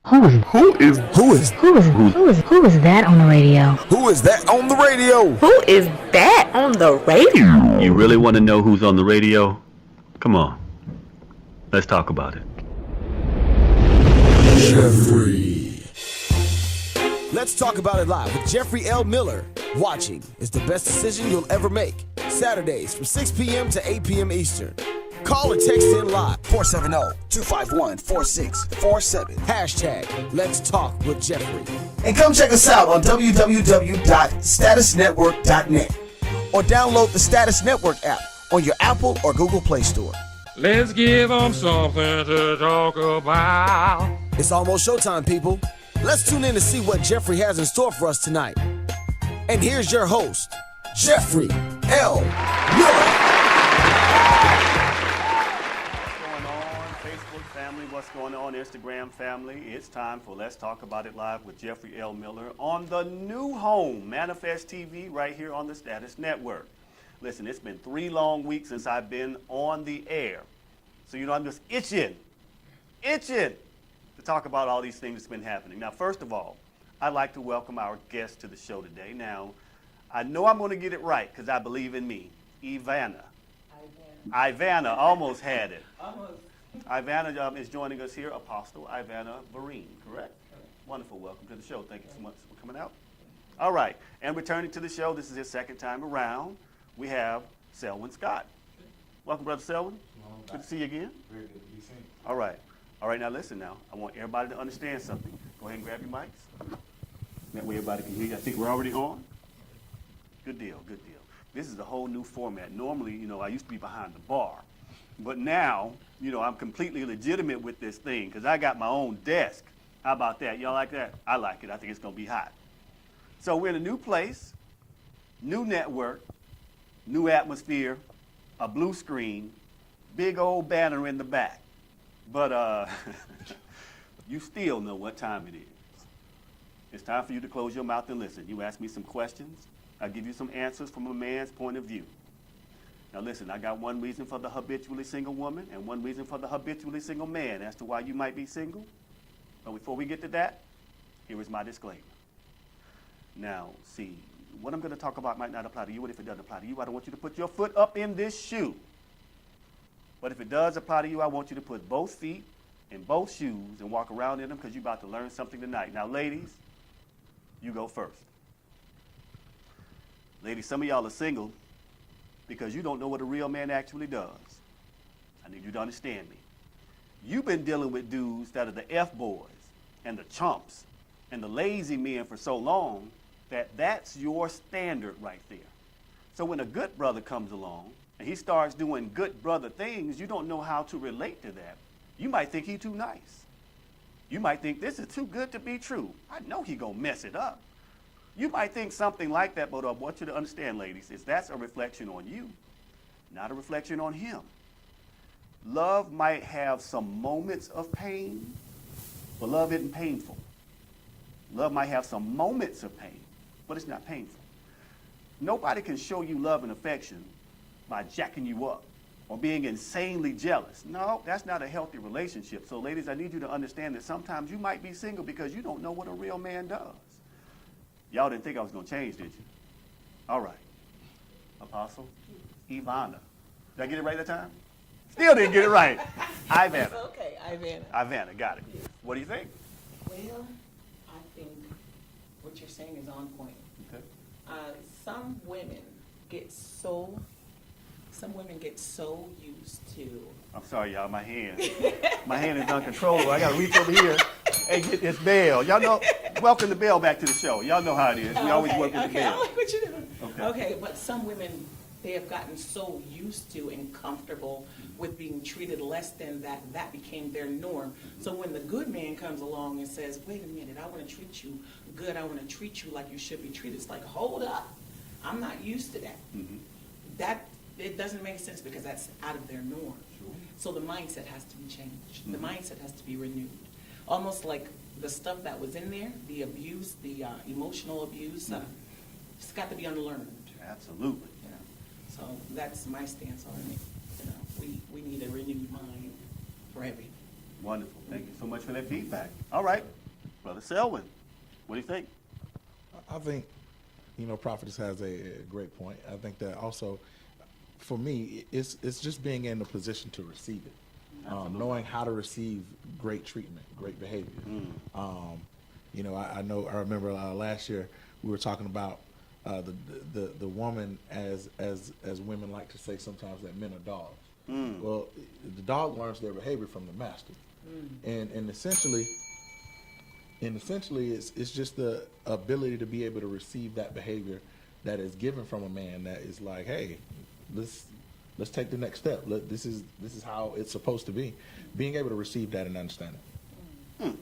Who is that on the radio? Who is that on the radio? Who is that on the radio? You really want to know who's on the radio? Come on. Let's talk about it. Jeffrey. Let's talk about it live with Jeffrey L. Miller. Watching is the best decision you'll ever make. Saturdays from 6 p.m. to 8 p.m. Eastern. Call or text in live 470-251-4647. Hashtag Let's Talk with Jeffrey. And come check us out on www.statusnetwork.net or download the Status Network app on your Apple or Google Play Store. Let's give them something to talk about. It's almost showtime, people. Let's tune in to see what Jeffrey has in store for us tonight. And here's your host, Jeffrey L. Miller. What's going on, Instagram family? It's time for Let's Talk About It Live with Jeffrey L. Miller on the new home, Manifest TV, right here on the Status Network. Listen, it's been 3 long weeks since I've been on the air. So, I'm just itching to talk about all these things that's been happening. Now, first of all, I'd like to welcome our guest to the show today. Now, I know I'm going to get it right because I believe in me. Ivana, almost had it. Almost. Ivana is joining us here, Apostle Ivana Vereen, correct? Wonderful. Welcome to the show. Thank you so much for coming out. All right. And returning to the show, this is his second time around, we have Selwyn Scott. Welcome, Brother Selwyn. Good to see you again. Very good to be seen. All right. All right, now listen now. I want everybody to understand something. Go ahead and grab your mics. That way everybody can hear you. I think we're already on. Good deal, good deal. This is a whole new format. Normally, I used to be behind the bar. But now, I'm completely legitimate with this thing because I got my own desk. How about that? Y'all like that? I like it. I think it's going to be hot. So we're in a new place, new network, new atmosphere, a blue screen, big old banner in the back. But you still know what time it is. It's time for you to close your mouth and listen. You ask me some questions. I'll give you some answers from a man's point of view. Now listen, I got one reason for the habitually single woman and one reason for the habitually single man as to why you might be single. But before we get to that, here is my disclaimer. Now, see, what I'm going to talk about might not apply to you, and if it doesn't apply to you, I don't want you to put your foot up in this shoe. But if it does apply to you, I want you to put both feet in both shoes and walk around in them because you're about to learn something tonight. Now, ladies, you go first. Ladies, some of y'all are single because you don't know what a real man actually does. I need you to understand me. You've been dealing with dudes that are the F-boys and the chumps and the lazy men for so long that that's your standard right there. So when a good brother comes along and he starts doing good brother things, you don't know how to relate to that. You might think he's too nice. You might think this is too good to be true. I know he gonna mess it up. You might think something like that, but I want you to understand, ladies, is that's a reflection on you, not a reflection on him. Love might have some moments of pain, but love isn't painful. Love might have some moments of pain, but it's not painful. Nobody can show you love and affection by jacking you up or being insanely jealous. No, that's not a healthy relationship. So, ladies, I need you to understand that sometimes you might be single because you don't know what a real man does. Y'all didn't think I was going to change, did you? All right. Apostle Ivana. Did I get it right that time? Still didn't get it right. Ivana. Okay, Ivana. Ivana, got it. What do you think? Well, I think what you're saying is on point. Okay. Some women get so used to. I'm sorry, y'all. My hand is uncontrollable. I got to reach over here and get this bell. Y'all know, welcome the bell back to the show. Y'all know how it is. We always work with the bell. I like what you're doing. Okay. Okay, but some women, they have gotten so used to and comfortable with being treated less than that became their norm. So when the good man comes along and says, wait a minute, I want to treat you good, I want to treat you like you should be treated, it's like, hold up, I'm not used to that. Mm-hmm. It doesn't make sense because that's out of their norm. Sure. So the mindset has to be changed. Mm-hmm. The mindset has to be renewed. Almost like the stuff that was in there, the abuse, the emotional abuse, it's got to be unlearned. Absolutely. So that's my stance on it. We need a renewed mind for everything. Wonderful. Thank you so much for that feedback. All right, Brother Selwyn, what do you think? I think, Prophetess has a great point. I think that also, for me, it's just being in the position to receive it, knowing how to receive great treatment, great behavior. I remember last year we were talking about the woman as women like to say sometimes that men are dogs. Well, the dog learns their behavior from the master, and essentially it's just the ability to be able to receive that behavior that is given from a man that is like, hey, let's take the next step. This is how it's supposed to be. Being able to receive that and understand it.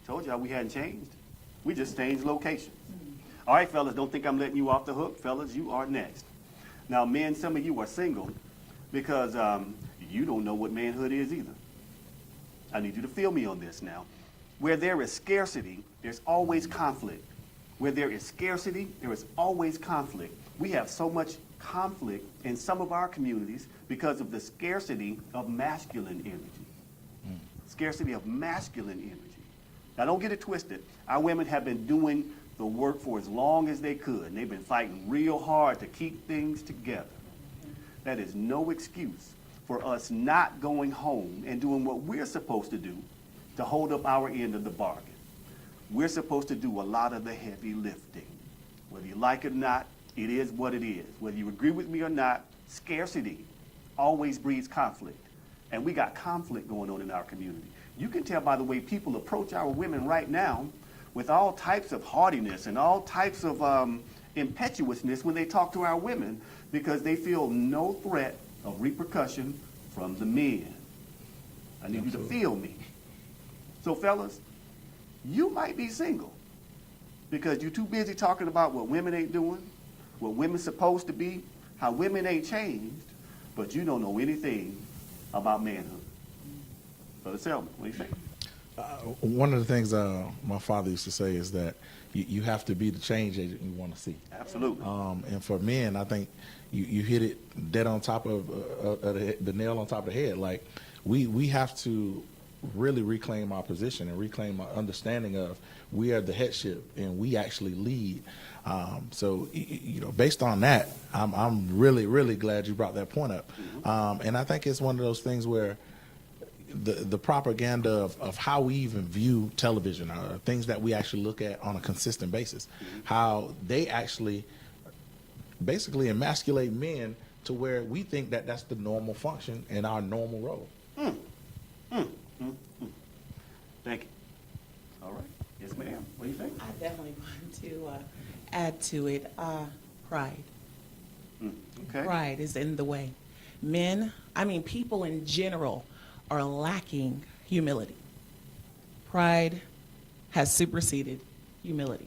Told y'all we hadn't changed. We just changed locations. All right, fellas, don't think I'm letting you off the hook. Fellas, you are next. Now, men, some of you are single because you don't know what manhood is either. I need you to feel me on this now. Where there is scarcity, there's always conflict. Where there is scarcity, there is always conflict. We have so much conflict in some of our communities because of the scarcity of masculine energy. Scarcity of masculine energy. Now, don't get it twisted. Our women have been doing the work for as long as they could, and they've been fighting real hard to keep things together. That is no excuse for us not going home and doing what we're supposed to do to hold up our end of the bargain. We're supposed to do a lot of the heavy lifting. Whether you like it or not, it is what it is. Whether you agree with me or not, scarcity always breeds conflict. And we got conflict going on in our community. You can tell by the way people approach our women right now with all types of haughtiness and all types of impetuousness when they talk to our women because they feel no threat of repercussion from the men. I need you to feel me. So fellas, you might be single because you're too busy talking about what women ain't doing, what women's supposed to be, how women ain't changed, but you don't know anything about manhood. Brother Selwyn, what do you think? One of the things my father used to say is that you have to be the change agent you want to see. Absolutely. And for men, I think you hit it dead on top of the nail on top of the head. Like we have to really reclaim our position and reclaim our understanding of we are the headship and we actually lead. So based on that, I'm really, really glad you brought that point up. And I think it's one of those things where the propaganda of how we even view television, things that we actually look at on a consistent basis, how they actually basically emasculate men to where we think that that's the normal function and our normal role. Thank you. All right. Yes, ma'am. What do you think? I definitely want to add to it pride. Okay. Pride is in the way. People in general are lacking humility. Pride has superseded humility.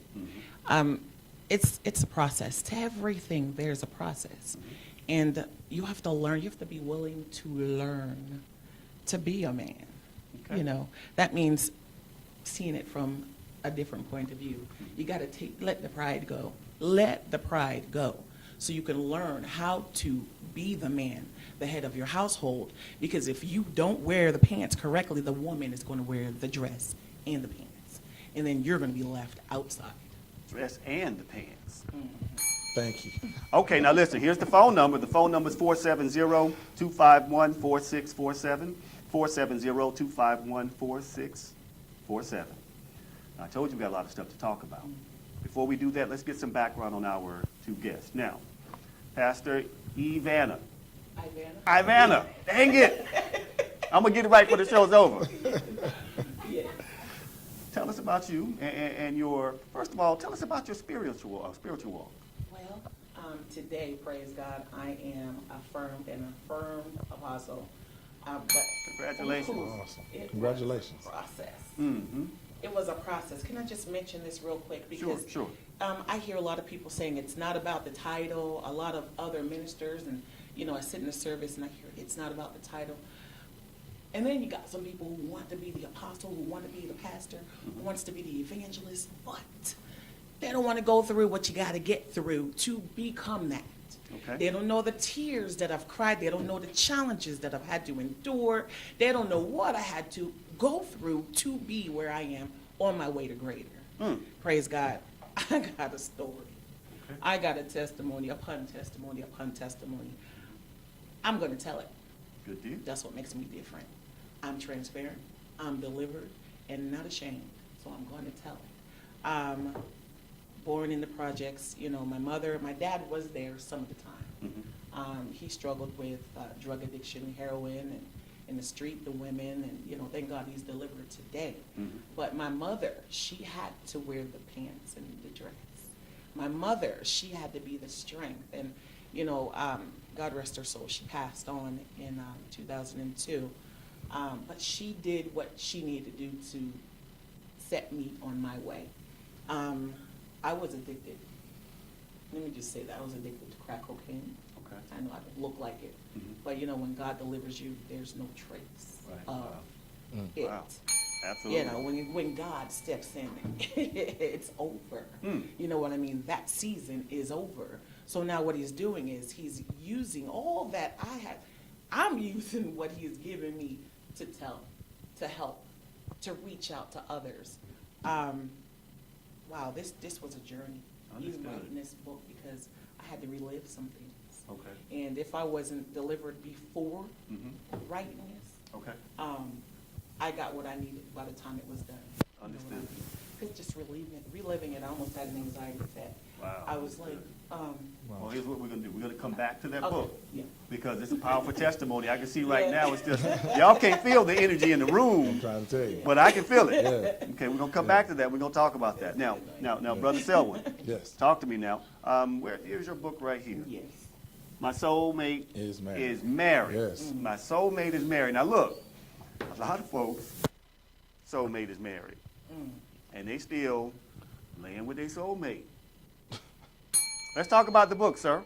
It's a process. To everything, there's a process. And you have to learn, you have to be willing to learn to be a man. Okay. That means seeing it from a different point of view. You got to let the pride go. Let the pride go. So you can learn how to be the man, the head of your household. Because if you don't wear the pants correctly, the woman is going to wear the dress and the pants. And then you're going to be left outside. Dress and the pants. Thank you. Okay, now listen, here's the phone number. The phone number is 470-251-4647. 470-251-4647. I told you we got a lot of stuff to talk about. Before we do that, let's get some background on our two guests. Now, Pastor Ivana. Ivana. Dang it. I'm going to get it right before the show's over. Tell us about you and your, first of all, tell us about your spiritual walk. Well, today, praise God, I am affirmed apostle. Congratulations. Awesome. Congratulations. Was a process. Mm-hmm. It was a process. Can I just mention this real quick? Because Sure. I hear a lot of people saying it's not about the title. A lot of other ministers, and I sit in the service and I hear it's not about the title. And then you got some people who want to be the apostle, who want to be the pastor, who wants to be the evangelist, but they don't want to go through what you got to get through to become that. Okay. They don't know the tears that I've cried. They don't know the challenges that I've had to endure. They don't know what I had to go through to be where I am on my way to greater. Praise God. I got a story. Okay. I got a testimony upon testimony upon testimony. I'm going to tell it. Good deal. That's what makes me different. I'm transparent. I'm delivered and not ashamed. So I'm going to tell it. Born in the projects, you know, my dad was there some of the time. He struggled with drug addiction, heroin, and in the street, the women, and, you know, thank God he's delivered today. But my mother, she had to wear the pants and the dress. My mother, she had to be the strength. And, you know, God rest her soul, she passed on in 2002. But she did what she needed to do to set me on my way. I was addicted. Let me just say that. I was addicted to crack cocaine. Okay. I know I don't look like it. But, you know, when God delivers you, there's no trace of it. Wow. Absolutely. You know, when God steps in, it's over. You know what I mean? That season is over. So now what he's doing is he's using all that I have. I'm using what he's given me to tell, to help, to reach out to others. Wow, this was a journey. Even writing this book, because I had to relive some things. Okay. And if I wasn't delivered before writing this, Okay. I got what I needed by the time it was done. Understood. Because just reliving it, I almost had an anxiety attack. Wow. I was like, Well, here's what we're going to do. We're going to come back to that Okay, book. yeah. Because it's a powerful testimony. I can see right Yeah. now it's just, y'all can't feel the energy in the room, I'm trying to tell you. but I can feel it. Yeah. Okay, we're going to come back to that. We're going to talk about that. Now, Brother Selwyn, Yes. talk to me now. Here's your book right here. yes. My soulmate Is married. is married. Yes. My soulmate is married. Now look, a lot of folks, soulmate is married. And they still laying with their soulmate. Let's talk about the book, sir.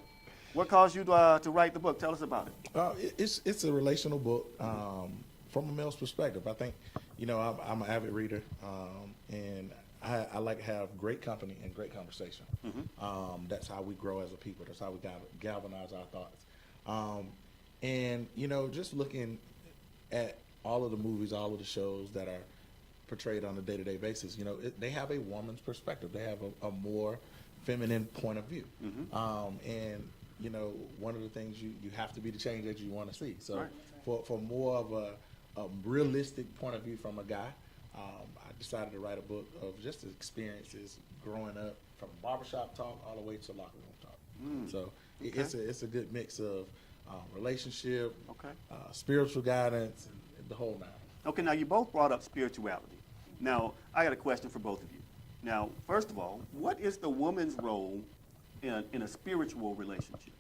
What caused you to write the book? Tell us about it. It's a relational book from a male's perspective. I think, you know, I'm an avid reader, and I like to have great company and great conversation. That's how we grow as a people. That's how we galvanize our thoughts. And, you know, just looking at all of the movies, all of the shows that are portrayed on a day-to-day basis, you know, they have a woman's perspective. They have a more feminine point of view. And, you know, one of the things you have to be the change that you want to see. So for more of a realistic point of view from a guy, I decided to write a book of just the experiences growing up, from barbershop talk all the way to locker room talk. So it's a good mix of relationship, spiritual guidance, and the whole nine. Okay, now you both brought up spirituality. Now, I got a question for both of you. Now, first of all, what is the woman's role in a spiritual relationship?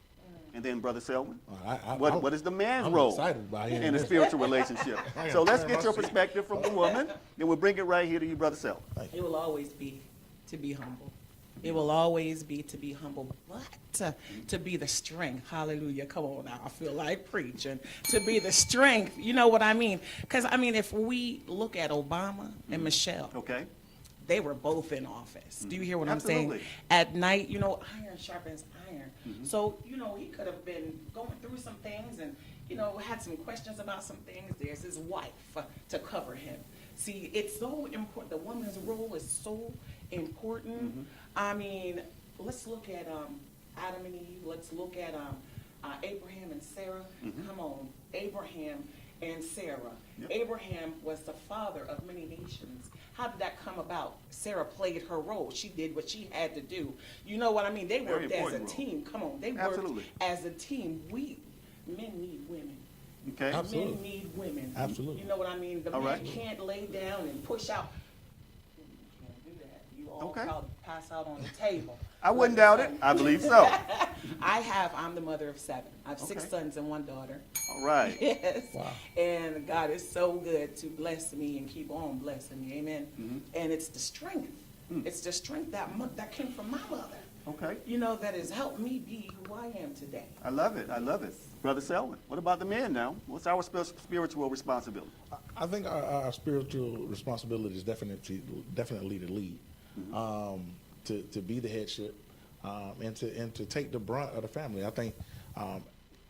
And then, Brother Selwyn, what is the man's role in a spiritual relationship? So let's get your perspective from the woman, then we'll bring it right here to you, Brother Selwyn. It will always be to be humble. It will always be to be humble, but to be the strength. Hallelujah. Come on now. I feel like preaching. To be the strength. You know what I mean? Because, I mean, if we look at Obama and Michelle, they were both in office. Do you hear what I'm saying? At night, you know, iron sharpens iron. So, you know, he could have been going through some things and, you know, had some questions about some things. There's his wife to cover him. See, it's so important. The woman's role is so important. I mean, let's look at Adam and Eve. Let's look at Abraham and Sarah. Come on, Abraham and Sarah. Abraham was the father of many nations. How did that come about? Sarah played her role. She did what she had to do. You know what I mean? They worked as a team. Come on, they worked as a team. Men need women. Okay. Absolutely. Men need women. Absolutely. You know what I mean? The man can't lay down and push out. You can't do that. You all pass out on the table. I wouldn't doubt it. I believe so. I'm the mother of 7. I have 6 sons and 1 daughter. All right. Yes. Wow. And God is so good to bless me and keep on blessing me. Amen. And it's the strength. It's the strength that came from my mother. Okay. You know, that has helped me be who I am today. I love it. I love it. Brother Selwyn, what about the men now? What's our spiritual responsibility? I think our spiritual responsibility is definitely to lead, to be the headship, and to take the brunt of the family. I think, and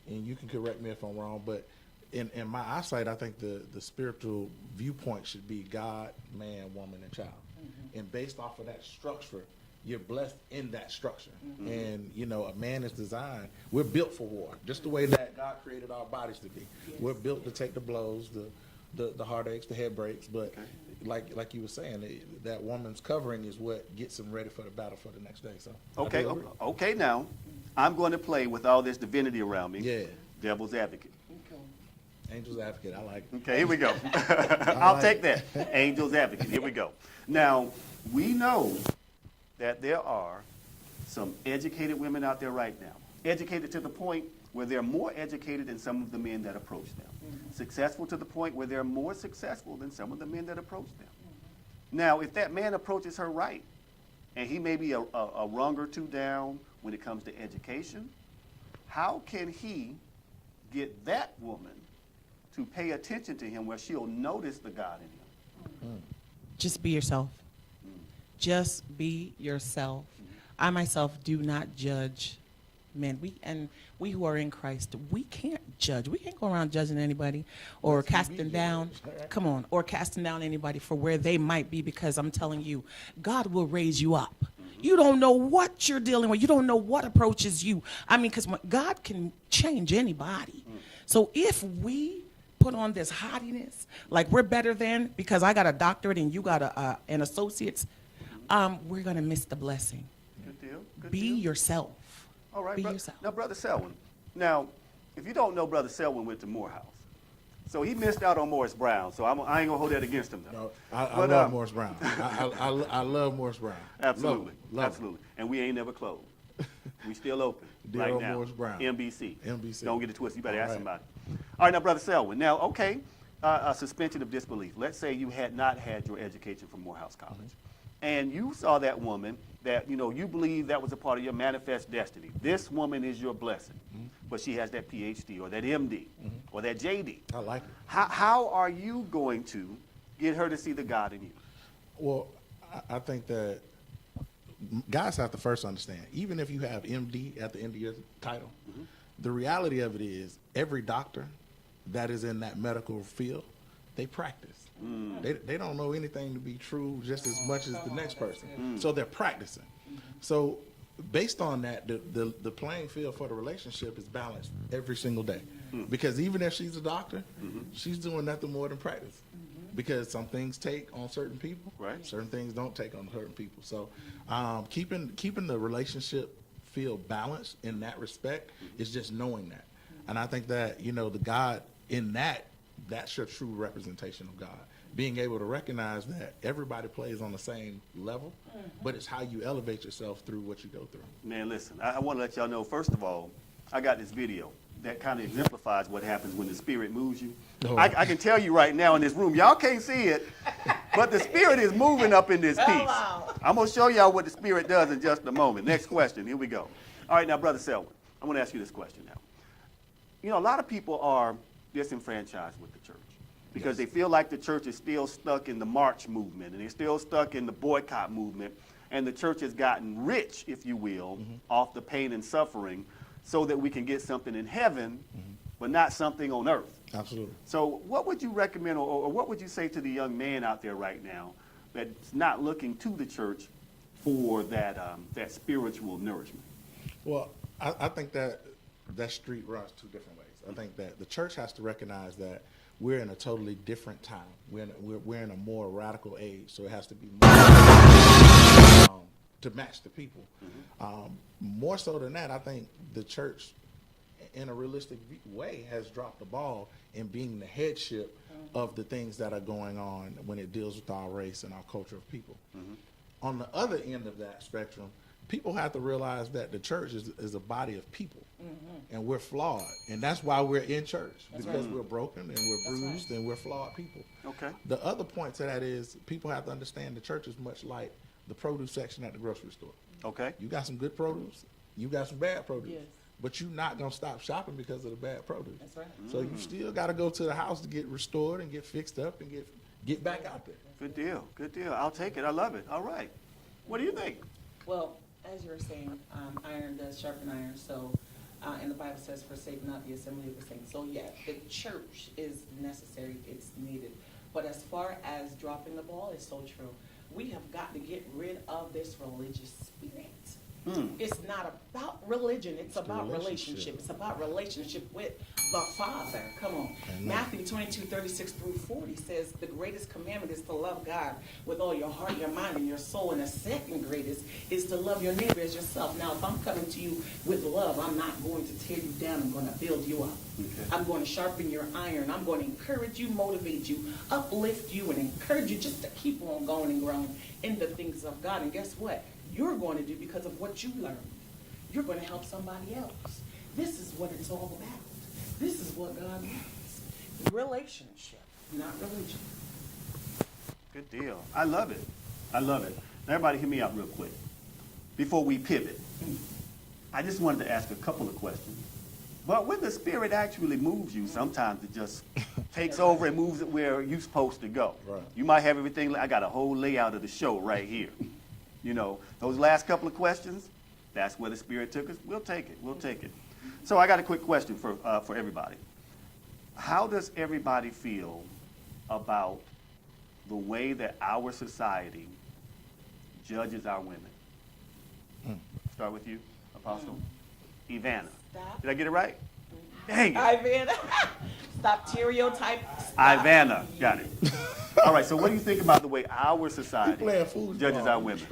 you can correct me if I'm wrong, but in my eyesight, I think the spiritual viewpoint should be God, man, woman, and child. And based off of that structure, you're blessed in that structure. And, you know, a man is designed, we're built for war, just the way that God created our bodies to be. We're built to take the blows, the heartaches, the headbreaks, but like you were saying, that woman's covering is what gets them ready for the battle for the next day. So Okay, now, I'm going to play with all this divinity around me. Yeah. Devil's advocate. Angel's advocate, I like it. Okay, here we go. I'll take that. Angel's advocate, here we go. Now, we know that there are some educated women out there right now. Educated to the point where they're more educated than some of the men that approach them. Successful to the point where they're more successful than some of the men that approach them. Now, if that man approaches her right, and he may be a rung or two down when it comes to education, how can he get that woman to pay attention to him where she'll notice the God in him? Just be yourself. Just be yourself. I myself do not judge men. We who are in Christ, we can't judge. We can't go around judging anybody or casting down. Come on, or casting down anybody for where they might be, because I'm telling you, God will raise you up. You don't know what you're dealing with. You don't know what approaches you. I mean, because God can change anybody. So if we put on this haughtiness, like we're better than, because I got a doctorate and you got an associate's, we're going to miss the blessing. Good deal. Good Be deal. yourself. All right, Be yourself. Now, Brother Selwyn. Now, if you don't know, Brother Selwyn went to Morehouse. So he missed out on Morris Brown. So I ain't going to hold that against him, though. No, I love Morris Brown. I love Morris Brown. Absolutely. Love Absolutely. And we ain't never closed. We still open Dear right old now. Morris Brown. NBC. NBC. Don't get it twisted. You better All ask right. somebody. All right, now, Brother Selwyn. Now, okay, a suspension of disbelief. Let's say you had not had your education from Morehouse College. And you saw that woman that, you know, you believe that was a part of your manifest destiny. This woman is your blessing. But she has that PhD or that MD or that JD. I like it. How are you going to get her to see the God in you? Well, I think that guys have to first understand, even if you have MD at the end of your title, the reality of it is every doctor that is in that medical field, they practice. They don't know anything to be true just as much as the next person. So they're practicing. So based on that, the playing field for the relationship is balanced every single day. Because even if she's a doctor, she's doing nothing more than practice. Because some things take on certain people, certain things don't take on certain people. So keeping the relationship feel balanced in that respect is just knowing that. And I think that, you know, the God in that's your true representation of God. Being able to recognize that everybody plays on the same level, but it's how you elevate yourself through what you go through. Man, listen, I want to let y'all know, first of all, I got this video that kind of exemplifies what happens when the Spirit moves you. Oh. I can tell you right now in this room, y'all can't see it, but the Spirit is moving up in this piece. I'm going to show y'all what the Spirit does in just a moment. Next question, here we go. All right, now, Brother Selwyn, I'm going to ask you this question now. You know, a lot of people are disenfranchised with the church because they feel like the church is still stuck in the march movement and they're still stuck in the boycott movement, and the church has gotten rich, if you will, off the pain and suffering so that we can get something in heaven, but not something on earth. Absolutely. So what would you recommend, or what would you say to the young man out there right now that's not looking to the church for that, that spiritual nourishment? Well, I think that street runs two different ways. I think that the church has to recognize that we're in a totally different time. We're in a more radical age, so it has to be more to match the people. More so than that, I think the church, in a realistic way, has dropped the ball in being the headship of the things that are going on when it deals with our race and our culture of people. On the other end of that spectrum, people have to realize that the church is a body of people, and we're flawed, and that's why we're in church, because we're broken and we're bruised and we're flawed people. Okay. The other point to that is people have to understand the church is much like the produce section at the grocery store. Okay. You got some good produce, you got some bad produce, Yes. but you're not gonna stop shopping because of the bad produce. That's right. So you still got to go to the house to get restored and get fixed up and get back out there. Good deal. Good deal. I'll take it. I love it. All right. What do you think? Well, as you were saying, iron does sharpen iron. So, and the Bible says, "Forsake not the assembly of the saints." So, yeah, the church is necessary; it's needed. But as far as dropping the ball, it's so true. We have got to get rid of this religious spirit. It's not about religion. It's about relationship. It's about relationship with the Father. Come on. Amen. Matthew 22:36-40 says the greatest commandment is to love God with all your heart, your mind, and your soul. And the second greatest is to love your neighbor as yourself. Now, if I'm coming to you with love, I'm not going to tear you down. I'm going to build you up. Okay. I'm going to sharpen your iron. I'm going to encourage you, motivate you, uplift you, and encourage you just to keep on going and growing in the things of God. And guess what? You're going to do because of what you learned. You're going to help somebody else. This is what it's all about. This is what God wants. Relationship, not religion. Good deal. I love it. I love it. Now, everybody hear me out real quick. Before we pivot, I just wanted to ask a couple of questions. But when the Spirit actually moves you, sometimes it just takes over and moves it where you're supposed to go. Right. You might have everything. I got a whole layout of the show right here. You know, those last couple of questions, that's where the Spirit took us. We'll take it. We'll take it. So I got a quick question for everybody. How does everybody feel about the way that our society judges our women? Start with you, Apostle. Ivana. Stop. Did I get it right? Dang it. Ivana. Stop stereotype. Ivana. Got it. All right, so what do you think about the way our society judges our women?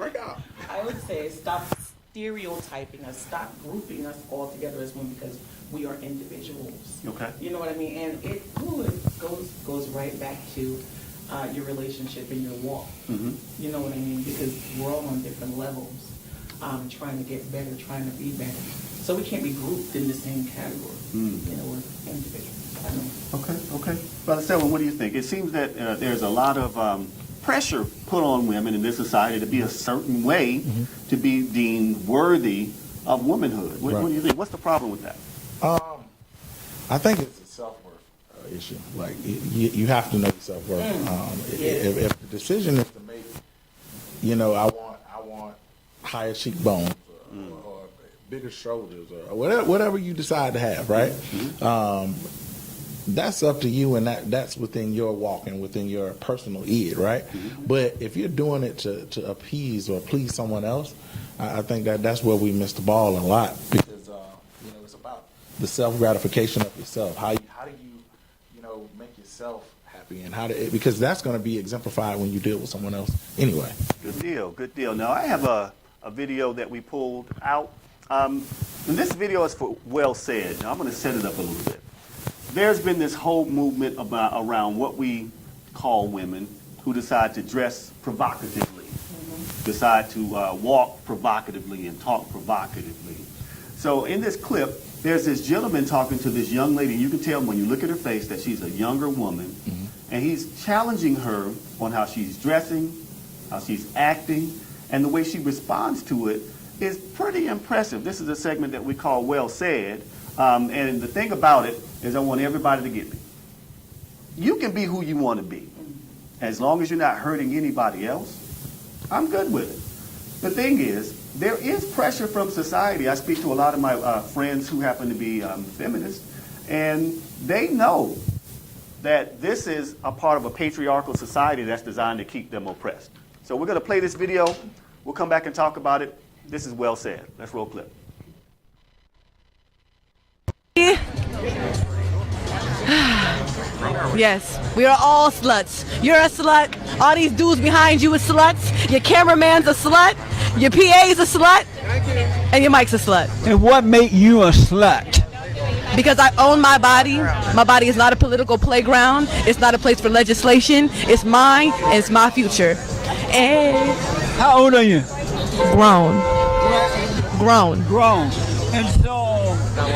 I would say stop stereotyping us, stop grouping us all together as women because we are individuals. Okay. You know what I mean? And it goes right back to your relationship and your walk. Mm-hmm. You know what I mean? Because we're all on different levels, trying to get better, trying to be better. So we can't be grouped in the same category. You know, we're individuals. Okay. Brother Selwyn, what do you think? It seems that there's a lot of pressure put on women in this society to be a certain way to be deemed worthy of womanhood. What do you think? What's the problem with that? I think it's a self-worth issue. Like, you have to know your self-worth. If the decision is to make, you know, I want higher cheekbones or bigger shoulders or whatever you decide to have, right? That's up to you, and that's within your walk and within your personal id, right? But if you're doing it to appease or please someone else, I think that's where we miss the ball a lot, because you know, it's about the self gratification of yourself. How do you know, make yourself happy, and because that's going to be exemplified when you deal with someone else anyway. Good deal. Now I have a video that we pulled out. And this video is for Well Said. Now I'm going to set it up a little bit. There's been this whole movement around what we call women who decide to dress provocatively, decide to walk provocatively and talk provocatively. So in this clip, there's this gentleman talking to this young lady. You can tell when you look at her face that she's a younger woman, and he's challenging her on how she's dressing, how she's acting, and the way she responds to it is pretty impressive. This is a segment that we call Well Said. And the thing about it is I want everybody to get me. You can be who you want to be. As long as you're not hurting anybody else, I'm good with it. The thing is, there is pressure from society. I speak to a lot of my friends who happen to be feminists, and they know that this is a part of a patriarchal society that's designed to keep them oppressed. So we're going to play this video. We'll come back and talk about it. This is Well Said. Let's roll clip. Yes, we are all sluts. You're a slut. All these dudes behind you are sluts. Your cameraman's a slut. Your PA's a slut. And your mic's a slut. And what made you a slut? Because I own my body. My body is not a political playground. It's not a place for legislation. It's mine, and it's my future. And how old are you? Grown. And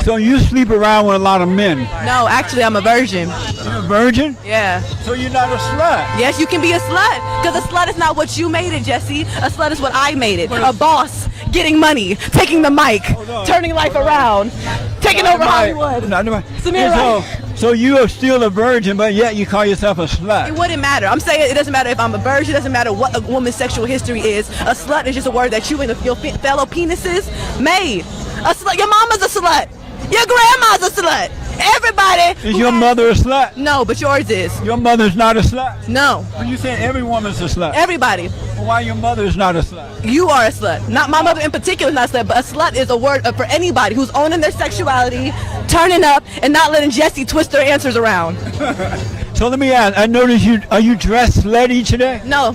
so you sleep around with a lot of men? No, actually, I'm a virgin. You're a virgin? Yeah. So you're not a slut? Yes, you can be a slut. Because a slut is not what you made it, Jesse. A slut is what I made it. A boss getting money, taking the mic, turning life around, taking over Hollywood. Samira. So you are still a virgin, but yet you call yourself a slut. It wouldn't matter. I'm saying it doesn't matter if I'm a virgin. It doesn't matter what a woman's sexual history is. A slut is just a word that you and your fellow penises made. A slut. Your mama's a slut. Your grandma's a slut. Everybody. Is your mother a slut? No, but yours is. Your mother's not a slut? No. Well, you said every woman's a slut. Everybody. Well, why your mother's not a slut? You are a slut. Not my mother in particular is not a slut, but a slut is a word for anybody who's owning their sexuality, turning up, and not letting Jesse twist their answers around. So let me ask, I noticed are you dressed slutty today? No,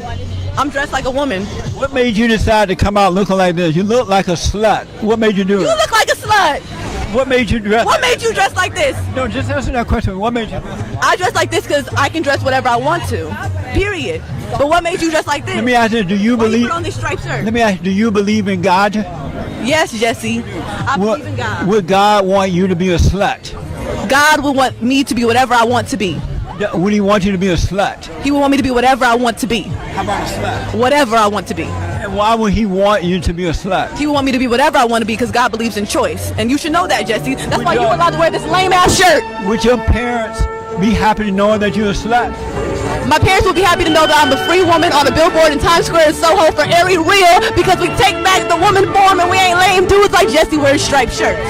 I'm dressed like a woman. What made you decide to come out looking like this? You look like a slut. What made you do it? You look like a slut. What made you dress? What made you dress like this? No, just answer that question. What made you? I dress like this because I can dress whatever I want to. Period. But what made you dress like this? Let me ask you, do you believe? You put on this striped shirt? Let me ask you, do you believe in God? Yes, Jesse. I believe in God. Would God want you to be a slut? God would want me to be whatever I want to be. Would he want you to be a slut? He would want me to be whatever I want to be. How about a slut? Whatever I want to be. And why would he want you to be a slut? He would want me to be whatever I want to be because God believes in choice. And you should know that, Jesse. That's why you're allowed to wear this lame-ass shirt. Would your parents be happy to know that you're a slut? My parents would be happy to know that I'm a free woman on a billboard in Times Square in Soho for Airy Real because we take back the woman form and we ain't lame dudes like Jesse wearing striped shirts.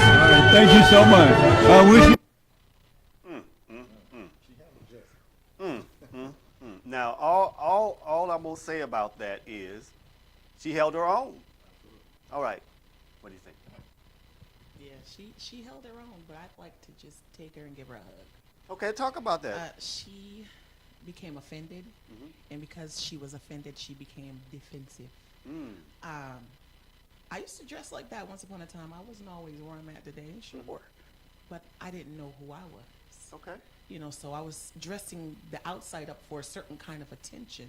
Thank you so much. Now, all I'm going to say about that is she held her own. All right. What do you think? Yeah, she held her own, but I'd like to just take her and give her a hug. Okay, talk about that. She became offended, and because she was offended, she became defensive. I used to dress like that once upon a time. I wasn't always where I'm at today, sure, but I didn't know who I was. Okay. You know, so I was dressing the outside up for a certain kind of attention,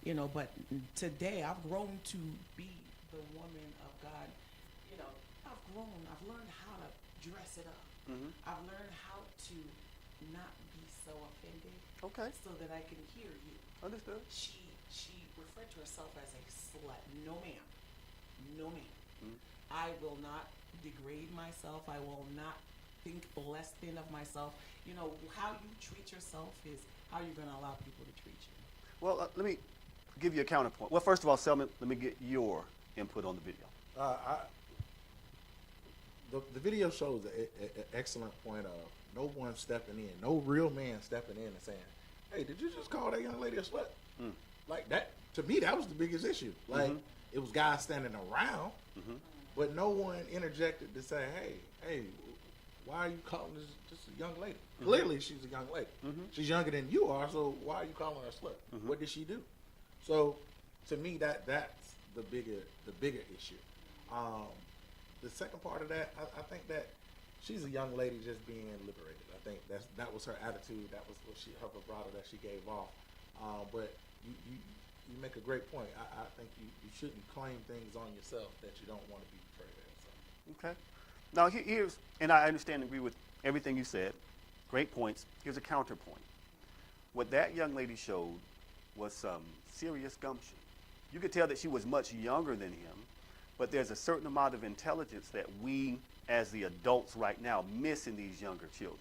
you know, but today I've grown to be the woman of God. You know, I've learned how to dress it up. I've learned how to not be so offended. Okay. So that I can hear you. Understood. She referred to herself as a slut. No ma'am. No ma'am. I will not degrade myself. I will not think less than of myself. You know, how you treat yourself is how you're going to allow people to treat you. Well, let me give you a counterpoint. Well, first of all, Selwyn, let me get your input on the video. The video shows an excellent point of no one stepping in, no real man stepping in and saying, hey, did you just call that young lady a slut? Like that, to me, that was the biggest issue. Like, it was guys standing around, but no one interjected to say, hey, why are you calling this just a young lady? Clearly, she's a young lady. She's younger than you are, so why are you calling her a slut? What did she do? So, to me, that's the bigger issue. The second part of that, I think that she's a young lady just being liberated. I think that was her attitude. That was what her vibrato that she gave off. But you make a great point. I think you shouldn't claim things on yourself that you don't want to be portrayed as. So. Okay. Now here's, and I understand and agree with everything you said. Great points. Here's a counterpoint. What that young lady showed was some serious gumption. You could tell that she was much younger than him, but there's a certain amount of intelligence that we, as the adults right now, miss in these younger children.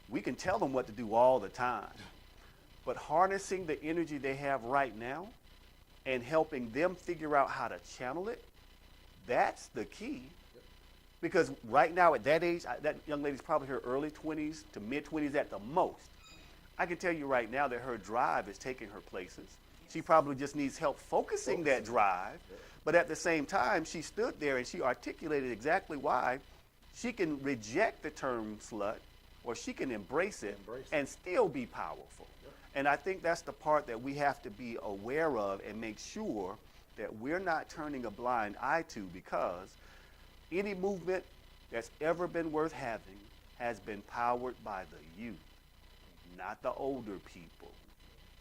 We can tell them what to do all the time, but harnessing the energy they have right now and helping them figure out how to channel it, that's the key. Because right now at that age, that young lady's probably her early 20s to mid 20s at the most. I can tell you right now that her drive is taking her places. She probably just needs help focusing that drive. But at the same time, she stood there and she articulated exactly why she can reject the term slut or she can embrace it and still be powerful. And I think that's the part that we have to be aware of and make sure that we're not turning a blind eye to, because any movement that's ever been worth having has been powered by the youth, not the older people.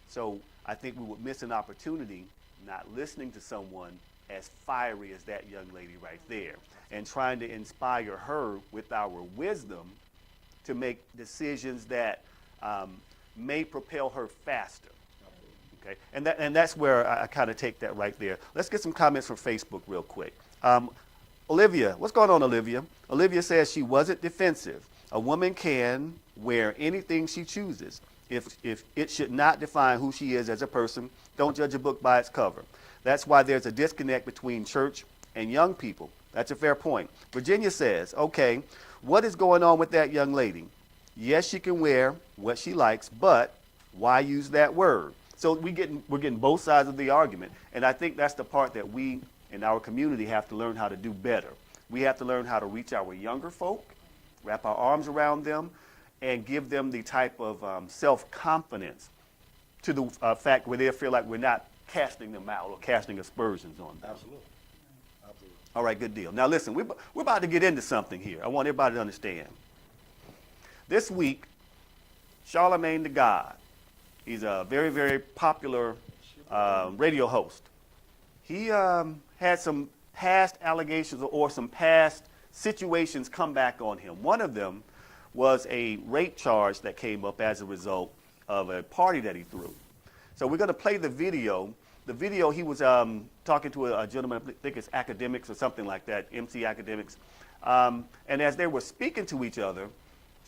So I think we would miss an opportunity not listening to someone as fiery as that young lady right there and trying to inspire her with our wisdom to make decisions that may propel her faster. Okay, and that's where I kind of take that right there. Let's get some comments from Facebook real quick. Olivia, what's going on, Olivia? Olivia says she wasn't defensive. A woman can wear anything she chooses. If it should not define who she is as a person, don't judge a book by its cover. That's why there's a disconnect between church and young people. That's a fair point. Virginia says, okay, what is going on with that young lady? Yes, she can wear what she likes, but why use that word? So we're getting both sides of the argument. And I think that's the part that we in our community have to learn how to do better. We have to learn how to reach our younger folk, wrap our arms around them, and give them the type of self-confidence to the fact where they feel like we're not casting them out or casting aspersions on them. Absolutely. Absolutely. All right, good deal. Now listen, we're about to get into something here. I want everybody to understand. This week, Charlemagne the God, he's a very, very popular radio host. He had some past allegations or some past situations come back on him. One of them was a rape charge that came up as a result of a party that he threw. So we're going to play the video. The video, he was talking to a gentleman, I think it's Academics or something like that, MC Academics. And as they were speaking to each other,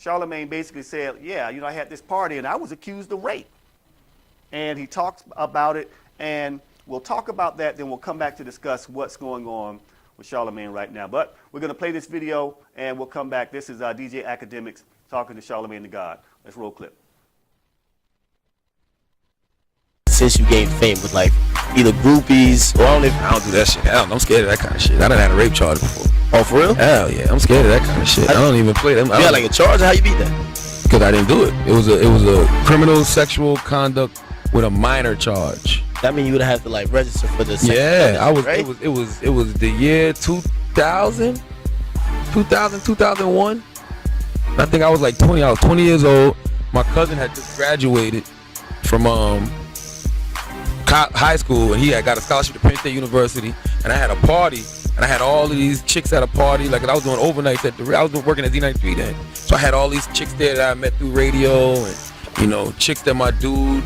Charlemagne basically said, yeah, you know, I had this party and I was accused of rape. And he talks about it, and we'll talk about that, then we'll come back to discuss what's going on with Charlemagne right now. But we're going to play this video, and we'll come back. This is DJ Academics talking to Charlemagne the God. Let's roll clip. Since you gained fame with like either groupies or I don't do that shit. I'm scared of that kind of shit. I done had a rape charge before. Oh, for real? Hell yeah, I'm scared of that kind of shit. I don't even play them. You had like a charge? How you beat that? Because I didn't do it. It was a criminal sexual conduct with a minor charge. That means you would have to like register for the Yeah, conduct, I was. right? It was the year 2000, 2001. I think I was like 20. I was 20 years old. My cousin had just graduated from high school, and he had got a scholarship to Penn State University. And I had a party, and I had all of these chicks at a party. Like I was doing overnights I was working at Z93 then, so I had all these chicks there that I met through radio, and you know, chicks that my dude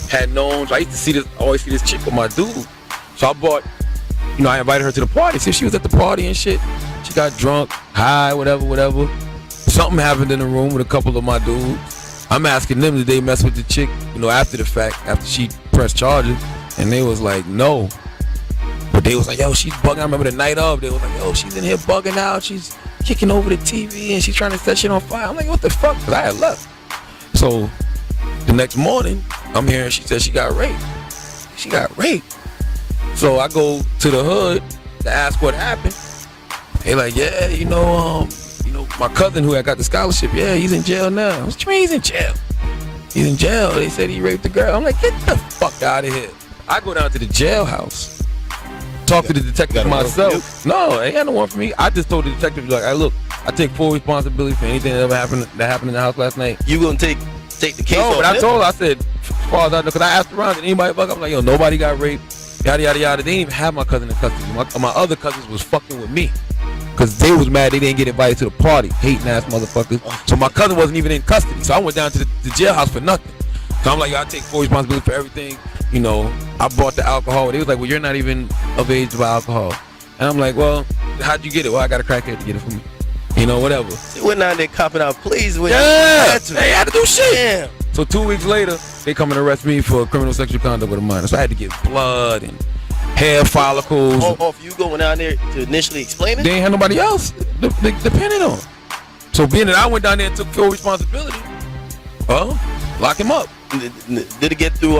had known. So I used to always see this chick with my dude. So I invited her to the party. So she was at the party and shit. She got drunk, high, whatever. Something happened in the room with a couple of my dudes. I'm asking them, did they mess with the chick, you know, after the fact, after she pressed charges? And they was like, no. But they was like, yo, she's bugging. I remember the night of, they was like, yo, she's in here bugging out. She's kicking over the TV and she's trying to set shit on fire. I'm like, what the fuck? Because I had left. So the next morning, I'm hearing she said she got raped. She got raped. So I go to the hood to ask what happened. They like, yeah, you know, my cousin who had got the scholarship, yeah, he's in jail now. What you mean he's in jail? He's in jail. They said he raped the girl. I'm like, get the fuck out of here. I go down to the jailhouse, talk to the detective myself. No, ain't got no one for me. I just told the detective, like, hey, look, I take full responsibility for anything that ever happened in the house last night. You gonna take the case? No, but I told her, I said, as far as I know, because I asked around, did anybody fuck? I'm like, yo, nobody got raped, yada, yada, yada. They didn't even have my cousin in custody. My other cousins was fucking with me because they was mad they didn't get invited to the party, hating ass motherfuckers. So my cousin wasn't even in custody. So I went down to the jailhouse for nothing. So I'm like, yo, I take full responsibility for everything. You know, I bought the alcohol. They was like, well, you're not even of age to buy alcohol. And I'm like, well, how'd you get it? Well, I got a crackhead to get it for me. You know, whatever. They went out there copping out pleas with they had to do shit. Damn. So 2 weeks later, they come and arrest me for criminal sexual conduct with a minor. So I had to get blood and hair follicles. For you going down there to initially explain it? They ain't had nobody else depending on. So being that I went down there and took full responsibility, lock him up. Did it get through?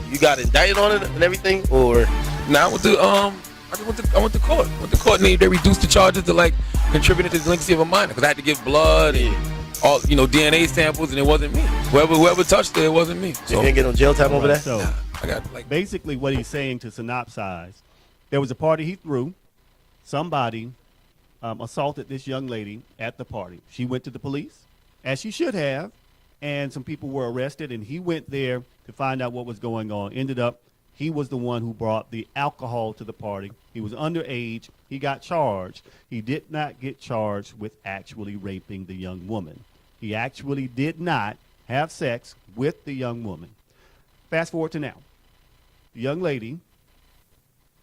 You got indicted on it and everything, or? Now I went to court. Went to court and they reduced the charges to like contributing to the delinquency of a minor because I had to give blood and all, you know, DNA samples, and it wasn't me. Whoever touched it wasn't me. So you didn't get no jail time over that. So I got like basically what he's saying to synopsize, there was a party he threw. Somebody assaulted this young lady at the party. She went to the police, as she should have. And some people were arrested, and he went there to find out what was going on. Ended up, he was the one who brought the alcohol to the party. He was underage. He got charged. He did not get charged with actually raping the young woman. He actually did not have sex with the young woman. Fast forward to now. The young lady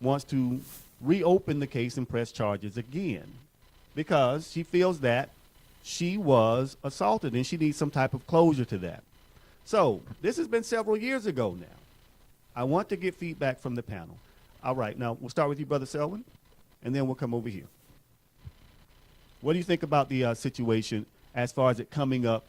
wants to reopen the case and press charges again because she feels that she was assaulted and she needs some type of closure to that. So this has been several years ago now. I want to get feedback from the panel. All right, now we'll start with you, Brother Selwyn, and then we'll come over here. What do you think about the situation as far as it coming up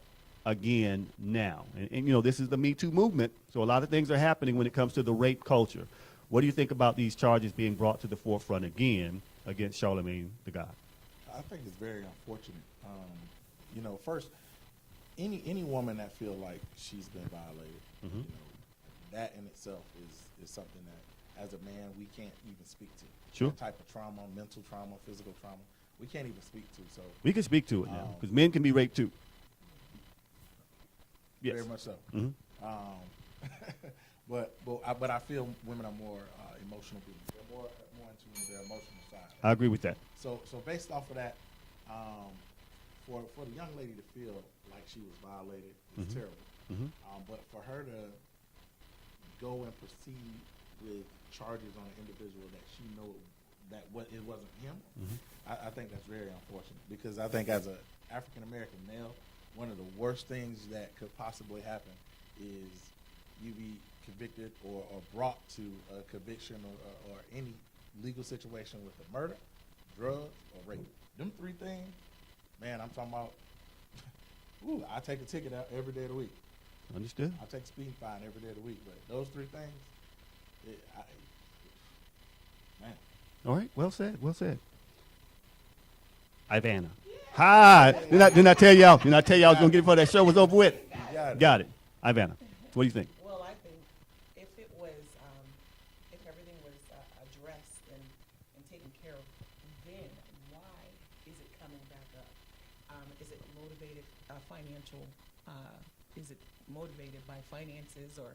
again now? And, you know, this is the Me Too movement, so a lot of things are happening when it comes to the rape culture. What do you think about these charges being brought to the forefront again against Charlamagne the God? I think it's very unfortunate. You know, first, any woman that feel like she's been violated, you know, that in itself is something that, as a man, we can't even speak to. Sure. That type of trauma, mental trauma, physical trauma, we can't even speak to. So we can speak to it now because men can be raped too. Yes. Very much so. But I feel women are more emotional beings. They're more in tune with their emotional side. I agree with that. So based off of that, for the young lady to feel like she was violated is terrible. But for her to go and proceed with charges on an individual that she know that it wasn't him, I think that's very unfortunate because I think as an African American male, one of the worst things that could possibly happen is you be convicted or brought to a conviction or any legal situation with a murder, drugs, or rape. Them three things, man, I'm talking about, I take a ticket out every day of the week. Understood. I take a speeding fine every day of the week. But those three things, man. All right, well said, well said. Ivana. Hi. Didn't I tell y'all? Didn't I tell y'all I was going to get it before that show was over with? Got it. Ivana, what do you think? Well, I think if it was, if everything was addressed and taken care of, then why is it coming back up? Is it motivated financial? Is it motivated by finances, or,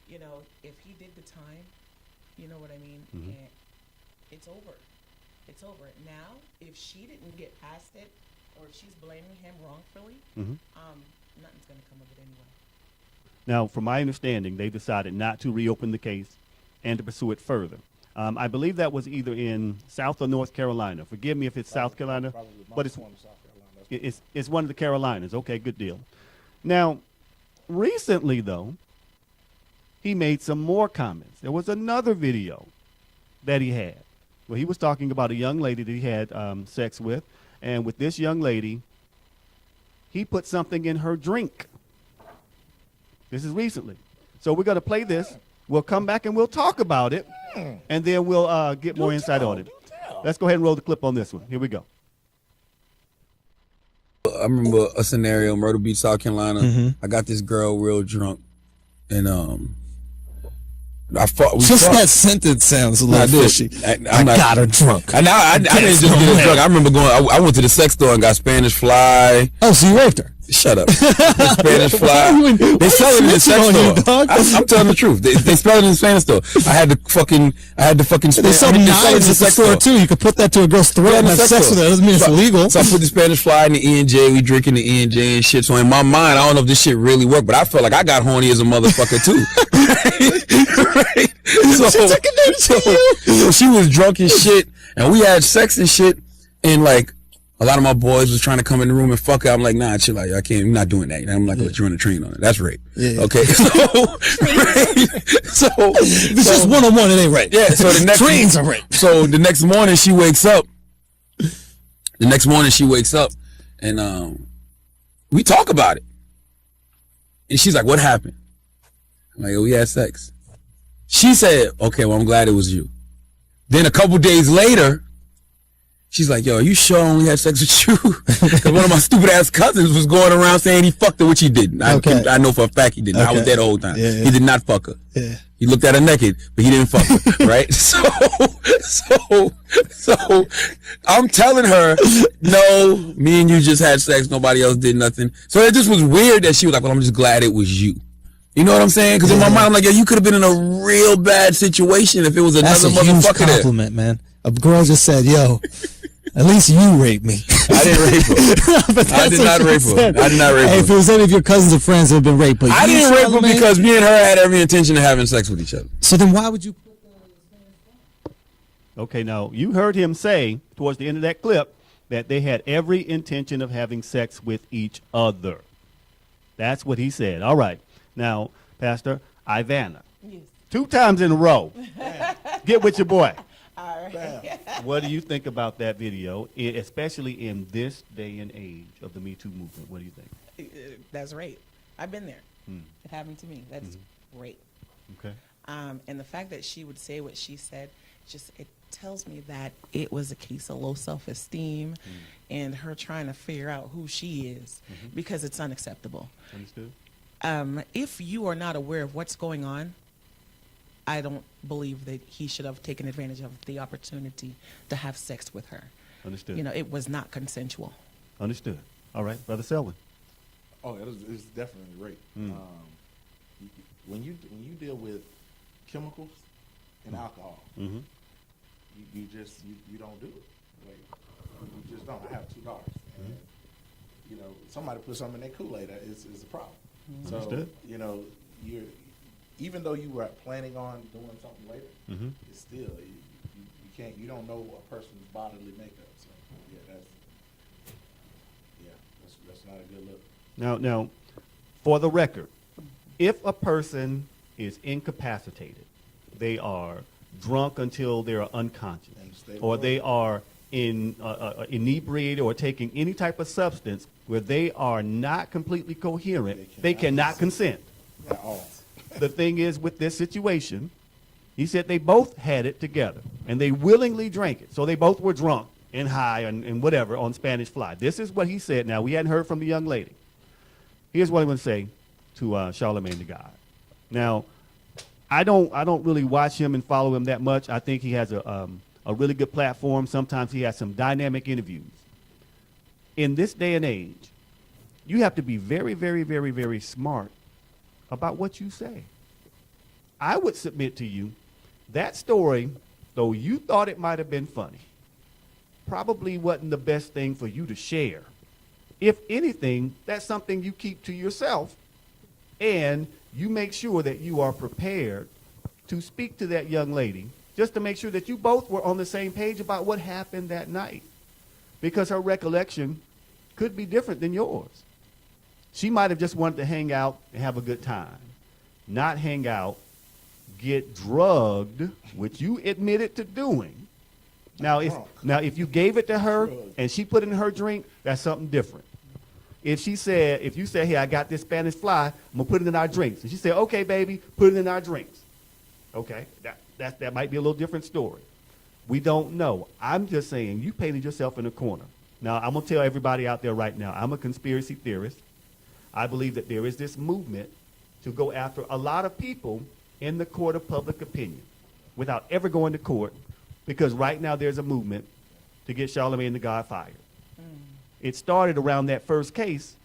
you know, if he did the time, you know what I mean? And it's over. It's over. Now, if she didn't get past it, or if she's blaming him wrongfully, nothing's going to come of it anyway. Now, from my understanding, they decided not to reopen the case and to pursue it further. I believe that was either in South or North Carolina. Forgive me if it's South Carolina, but it's one of the Carolinas. Okay, good deal. Now, recently, though, he made some more comments. There was another video that he had where he was talking about a young lady that he had sex with, and with this young lady, he put something in her drink. This is recently. So we're going to play this. We'll come back and we'll talk about it, and then we'll get more insight on it. Let's go ahead and roll the clip on this one. Here we go. I remember a scenario, Myrtle Beach, South Carolina. I got this girl real drunk, and that sentence sounds a little fishy. I got her drunk. I didn't just get her drunk. I remember I went to the sex store and got Spanish Fly. Oh, so you raped her? Shut up. Spanish Fly. They sell it in the sex store. I'm telling the truth. They sell it in the Spanish store. I had the fucking. They sell knives at the store too. You could put that to a girl's throat and have sex with her. That doesn't mean it's illegal. So I put the Spanish Fly in the E&J. We drinking the E&J and shit. So in my mind, I don't know if this shit really worked, but I felt like I got horny as a motherfucker too. Right? So she was drunk as shit, and we had sex and shit, and like a lot of my boys was trying to come in the room and fuck her. I'm like, nah, chill out. I can't. I'm not doing that. I'm not gonna let you run a train on it. That's rape. Yeah. Okay. So it's just one-on-one. It ain't rape. Yeah. So the next trains are rape. So the next morning she wakes up. And we talk about it. And she's like, "What happened?" I'm like, "We had sex." She said, "Okay, well, I'm glad it was you." Then a couple days later, she's like, "Yo, are you sure I only had sex with you?" Because one of my stupid ass cousins was going around saying he fucked her, which he didn't. I know for a fact he didn't. I was there the whole time. Yeah. He did not fuck her. Yeah. He looked at her naked, but he didn't fuck her, right? So I'm telling her, no, me and you just had sex. Nobody else did nothing. So it just was weird that she was like, "Well, I'm just glad it was you." You know what I'm saying? Because in my mind, I'm like, yo, you could have been in a real bad situation if it was another motherfucker. That's a huge compliment, man. A girl just said, yo, at least you raped me. I didn't rape her. I did not rape her. Hey, if it was any of your cousins or friends that have been raped, but I didn't rape her because me and her had every intention of having sex with each other. So then why would you? Okay, now you heard him say towards the end of that clip that they had every intention of having sex with each other. That's what he said. All right. Now, Pastor Ivana. Yes. 2 times in a row. Get with your boy. All right. What do you think about that video, especially in this day and age of the Me Too movement? What do you think? That's rape. I've been there. It happened to me. That's rape. Okay. And the fact that she would say what she said, it tells me that it was a case of low self-esteem and her trying to figure out who she is because it's unacceptable. Understood. If you are not aware of what's going on, I don't believe that he should have taken advantage of the opportunity to have sex with her. Understood. You know, it was not consensual. Understood. All right, Brother Selwyn. Oh, it's definitely rape. When you deal with chemicals and alcohol, you don't do it. Like, you just don't. I have 2 daughters, and you know, somebody put something in their Kool-Aid is a problem. So you know, even though you were planning on doing something later, it's still you can't. You don't know a person's bodily makeup. So that's not a good look. Now, for the record, if a person is incapacitated, they are drunk until they are unconscious, or they are inebriated or taking any type of substance where they are not completely coherent, they cannot consent. At all. The thing is, with this situation, he said they both had it together, and they willingly drank it. So they both were drunk and high and whatever on Spanish Fly. This is what he said. Now, we hadn't heard from the young lady. Here's what I'm going to say to Charlemagne the God. Now, I don't really watch him and follow him that much. I think he has a really good platform. Sometimes he has some dynamic interviews. In this day and age, you have to be very, very, very, very smart about what you say. I would submit to you that story, though you thought it might have been funny, probably wasn't the best thing for you to share. If anything, that's something you keep to yourself, and you make sure that you are prepared to speak to that young lady just to make sure that you both were on the same page about what happened that night, because her recollection could be different than yours. She might have just wanted to hang out and have a good time, not hang out, get drugged, which you admitted to doing. Now, if you gave it to her and she put it in her drink, that's something different. If you said, hey, I got this Spanish Fly, I'm gonna put it in our drinks, and she said, okay, baby, put it in our drinks. Okay, that might be a little different story. We don't know. I'm just saying you painted yourself in a corner. Now, I'm gonna tell everybody out there right now, I'm a conspiracy theorist. I believe that there is this movement to go after a lot of people in the court of public opinion without ever going to court, because right now there's a movement to get Charlemagne the God fired. It started around that first case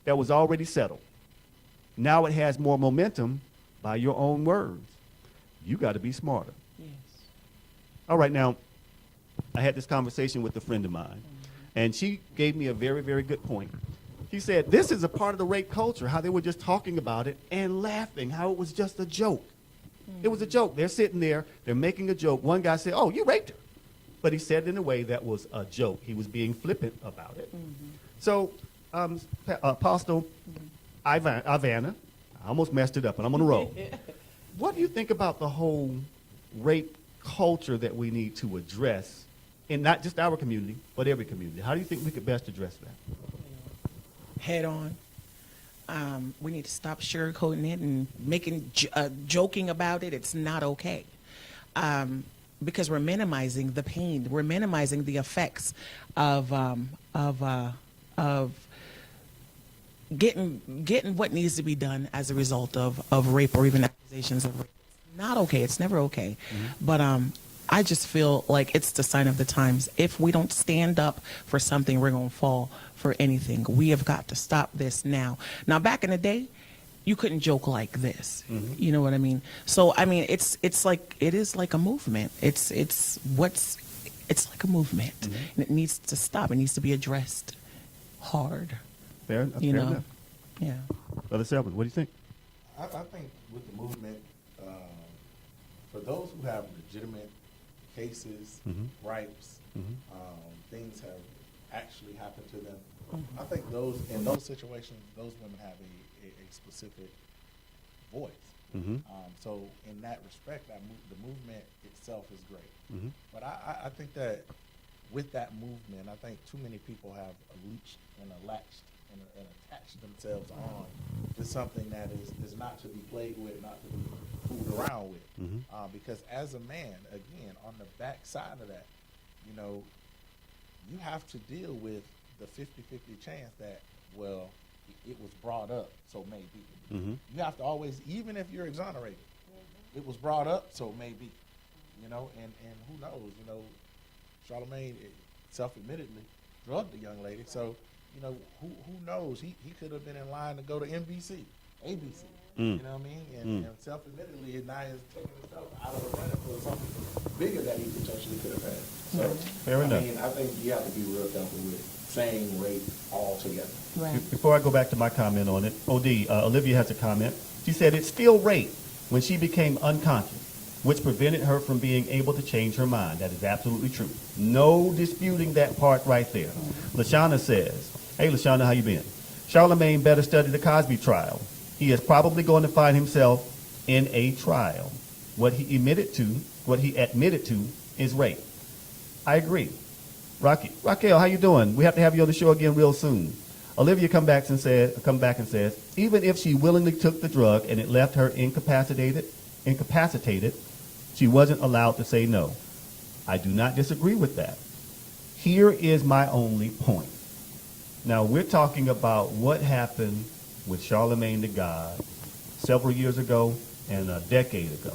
that was already settled. Now it has more momentum by your own words. You got to be smarter. Yes. All right, now, I had this conversation with a friend of mine, and she gave me a very, very good point. She said, this is a part of the rape culture, how they were just talking about it and laughing, how it was just a joke. It was a joke. They're sitting there, they're making a joke. One guy said, oh, you raped her. But he said it in a way that was a joke. He was being flippant about it. So, Apostle Ivana, I almost messed it up, and I'm on the roll. What do you think about the whole rape culture that we need to address in not just our community, but every community? How do you think we could best address that? Head on. We need to stop sugarcoating it and joking about it. It's not okay. Because we're minimizing the pain, we're minimizing the effects of getting what needs to be done as a result of rape or even accusations of rape. Not okay. It's never okay. But I just feel like it's the sign of the times. If we don't stand up for something, we're going to fall for anything. We have got to stop this now. Now, back in the day, you couldn't joke like this. You know what I mean? So I mean, it is like a movement. It's like a movement, and it needs to stop. It needs to be addressed hard. Fair enough. Yeah. Brother Selwyn, what do you think? I think with the movement, for those who have legitimate cases, rapes, things have actually happened to them. I think in those situations, those women have a specific voice. So in that respect, the movement itself is great. But I think that with that movement, I think too many people have leached and latched and attached themselves on to something that is not to be played with, not to be fooled around with. Because as a man, again, on the back side of that, you have to deal with the 50-50 chance that, well, it was brought up, so maybe. You have to always, even if you're exonerated, it was brought up, so maybe. And who knows, Charlamagne self-admittedly drugged the young lady, so, who knows? He could have been in line to go to NBC, ABC. You know what I mean? And self-admittedly, now he's taking himself out of the running for something bigger that he potentially could have had. So, fair enough. I think you have to be real careful with saying rape altogether. Right. Before I go back to my comment on it, Olivia has a comment. She said it's still rape when she became unconscious, which prevented her from being able to change her mind. That is absolutely true. No disputing that part right there. Lashana says, hey, Lashana, how you been? Charlamagne better study the Cosby trial. He is probably going to find himself in a trial. What he admitted to is rape. I agree. Raquel, how you doing? We have to have you on the show again real soon. Olivia come back and says, even if she willingly took the drug and it left her incapacitated, she wasn't allowed to say no. I do not disagree with that. Here is my only point. Now, we're talking about what happened with Charlamagne the God several years ago and a decade ago.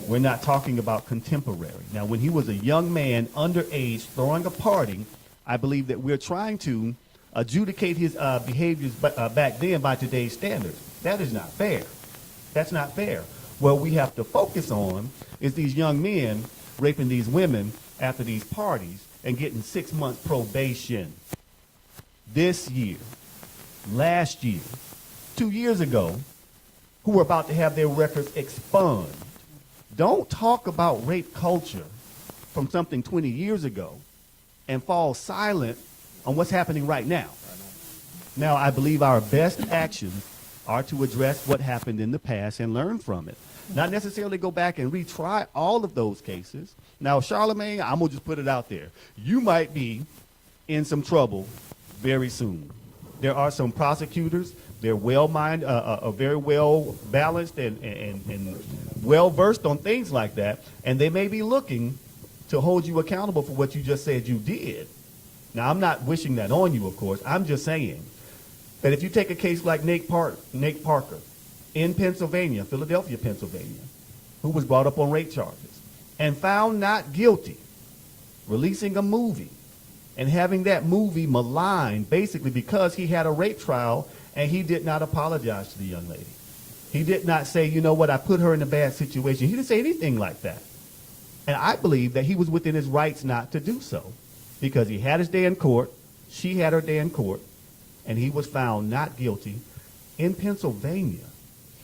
We're not talking about contemporary. Now, when he was a young man, underage, throwing a party, I believe that we're trying to adjudicate his behaviors back then by today's standards. That is not fair. That's not fair. What we have to focus on is these young men raping these women after these parties and getting 6 months probation. This year, last year, 2 years ago, who were about to have their records expunged. Don't talk about rape culture from something 20 years ago and fall silent on what's happening right now. Now, I believe our best actions are to address what happened in the past and learn from it. Not necessarily go back and retry all of those cases. Now, Charlamagne, I'm going to just put it out there. You might be in some trouble very soon. There are some prosecutors. They're well-minded, very well-balanced and well-versed on things like that, and they may be looking to hold you accountable for what you just said you did. Now, I'm not wishing that on you, of course. I'm just saying that if you take a case like Nate Parker in Pennsylvania, Philadelphia, Pennsylvania, who was brought up on rape charges and found not guilty, releasing a movie and having that movie maligned basically because he had a rape trial and he did not apologize to the young lady. He did not say, you know what, I put her in a bad situation. He didn't say anything like that. And I believe that he was within his rights not to do so because he had his day in court, she had her day in court, and he was found not guilty in Pennsylvania.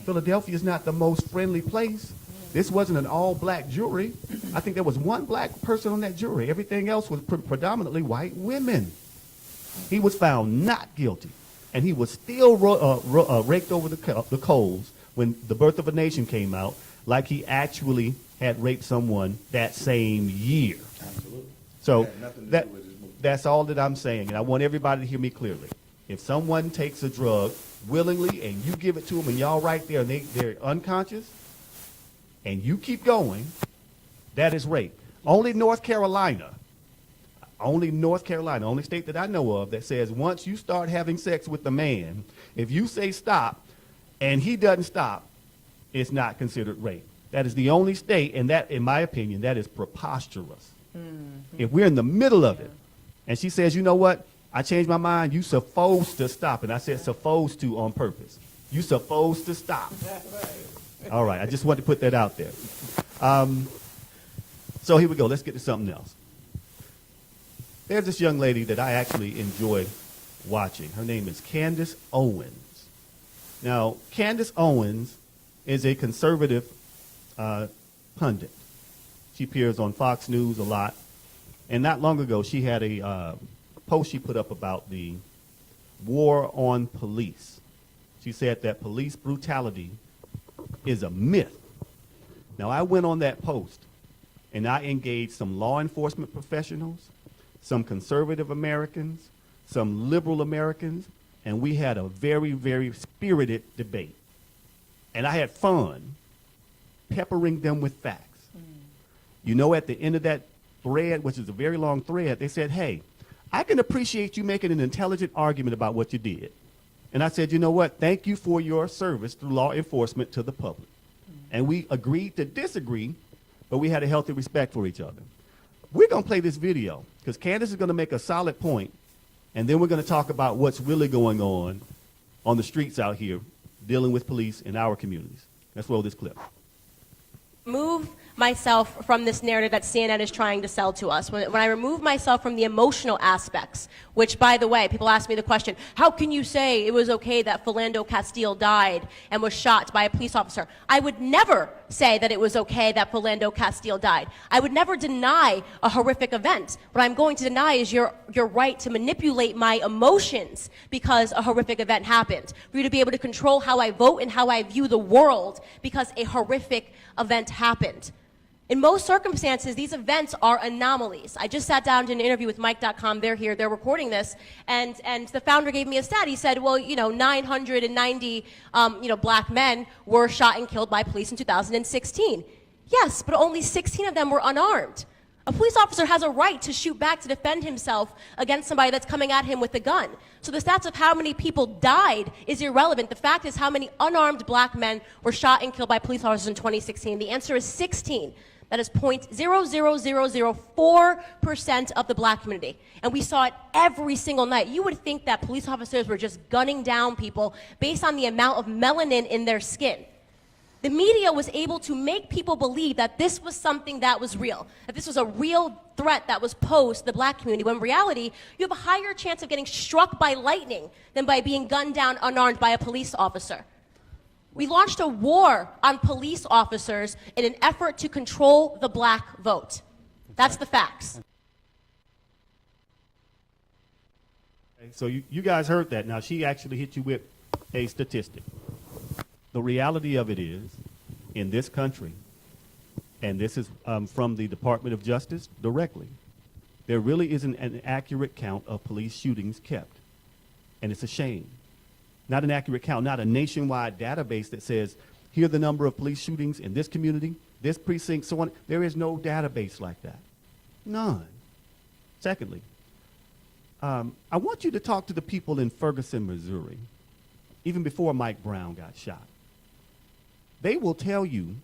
Philadelphia is not the most friendly place. This wasn't an all-black jury. I think there was one black person on that jury. Everything else was predominantly white women. He was found not guilty, and he was still raked over the coals when The Birth of a Nation came out, like he actually had raped someone that same year. Absolutely. So that's all that I'm saying, and I want everybody to hear me clearly. If someone takes a drug willingly and you give it to them and y'all right there and they're unconscious and you keep going, that is rape. Only North Carolina, only state that I know of that says once you start having sex with the man, if you say stop and he doesn't stop, it's not considered rape. That is the only state, and that, in my opinion, that is preposterous. If we're in the middle of it and she says, you know what, I changed my mind, you supposed to stop. And I said supposed to on purpose. You supposed to stop. All right, I just wanted to put that out there. So here we go. Let's get to something else. There's this young lady that I actually enjoyed watching. Her name is Candace Owens. Now, Candace Owens is a conservative pundit. She appears on Fox News a lot. And not long ago, she had a post she put up about the war on police. She said that police brutality is a myth. Now, I went on that post, and I engaged some law enforcement professionals, some conservative Americans, some liberal Americans, and we had a very, very spirited debate. And I had fun peppering them with facts. You know, at the end of that thread, which is a very long thread, they said, hey, I can appreciate you making an intelligent argument about what you did. And I said, you know what? Thank you for your service through law enforcement to the public. And we agreed to disagree, but we had a healthy respect for each other. We're going to play this video because Candace is going to make a solid point, and then we're going to talk about what's really going on the streets out here dealing with police in our communities. Let's roll this clip. Move myself from this narrative that CNN is trying to sell to us. When I remove myself from the emotional aspects, which, by the way, people ask me the question, how can you say it was okay that Philando Castile died and was shot by a police officer? I would never say that it was okay that Philando Castile died. I would never deny a horrific event. What I'm going to deny is your right to manipulate my emotions because a horrific event happened. For you to be able to control how I vote and how I view the world because a horrific event happened. In most circumstances, these events are anomalies. I just sat down to an interview with Mike.com. They're here. They're recording this. And the founder gave me a stat. He said, well, 990, black men were shot and killed by police in 2016. Yes, but only 16 of them were unarmed. A police officer has a right to shoot back to defend himself against somebody that's coming at him with a gun. So the stats of how many people died is irrelevant. The fact is how many unarmed black men were shot and killed by police officers in 2016. The answer is 16. That is 0.00004% of the black community. And we saw it every single night. You would think that police officers were just gunning down people based on the amount of melanin in their skin. The media was able to make people believe that this was something that was real, that this was a real threat that was posed to the black community, when in reality, you have a higher chance of getting struck by lightning than by being gunned down unarmed by a police officer. We launched a war on police officers in an effort to control the black vote. That's the facts. So you guys heard that. Now, she actually hit you with a statistic. The reality of it is, in this country, and this is from the Department of Justice directly, there really isn't an accurate count of police shootings kept. And it's a shame. Not an accurate count, not a nationwide database that says, here are the number of police shootings in this community, this precinct, so on. There is no database like that. None. Secondly, I want you to talk to the people in Ferguson, Missouri, even before Mike Brown got shot. They will tell you,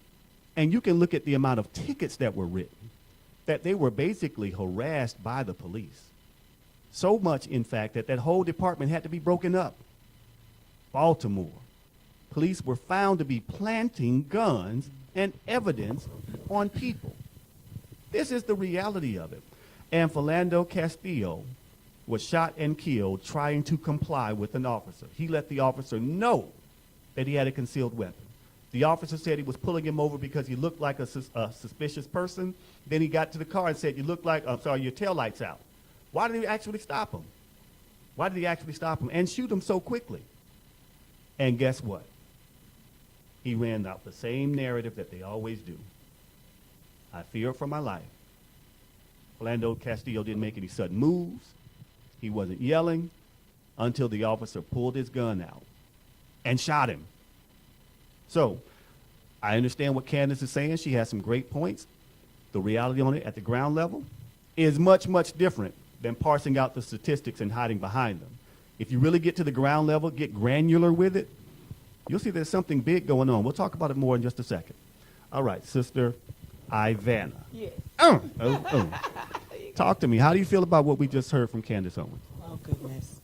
and you can look at the amount of tickets that were written, that they were basically harassed by the police. So much, in fact, that that whole department had to be broken up. Baltimore, police were found to be planting guns and evidence on people. This is the reality of it. And Philando Castile was shot and killed trying to comply with an officer. He let the officer know that he had a concealed weapon. The officer said he was pulling him over because he looked like a suspicious person. Then he got to the car and said, your tail light's out. Why did he actually stop him? Why did he actually stop him and shoot him so quickly? And guess what? He ran out the same narrative that they always do. I fear for my life. Philando Castile didn't make any sudden moves. He wasn't yelling until the officer pulled his gun out and shot him. So I understand what Candace is saying. She has some great points. The reality on it at the ground level is much, much different than parsing out the statistics and hiding behind them. If you really get to the ground level, get granular with it, you'll see there's something big going on. We'll talk about it more in just a second. All right, Sister Ivana. Yes. Talk to me. How do you feel about what we just heard from Candace Owens? Oh, goodness.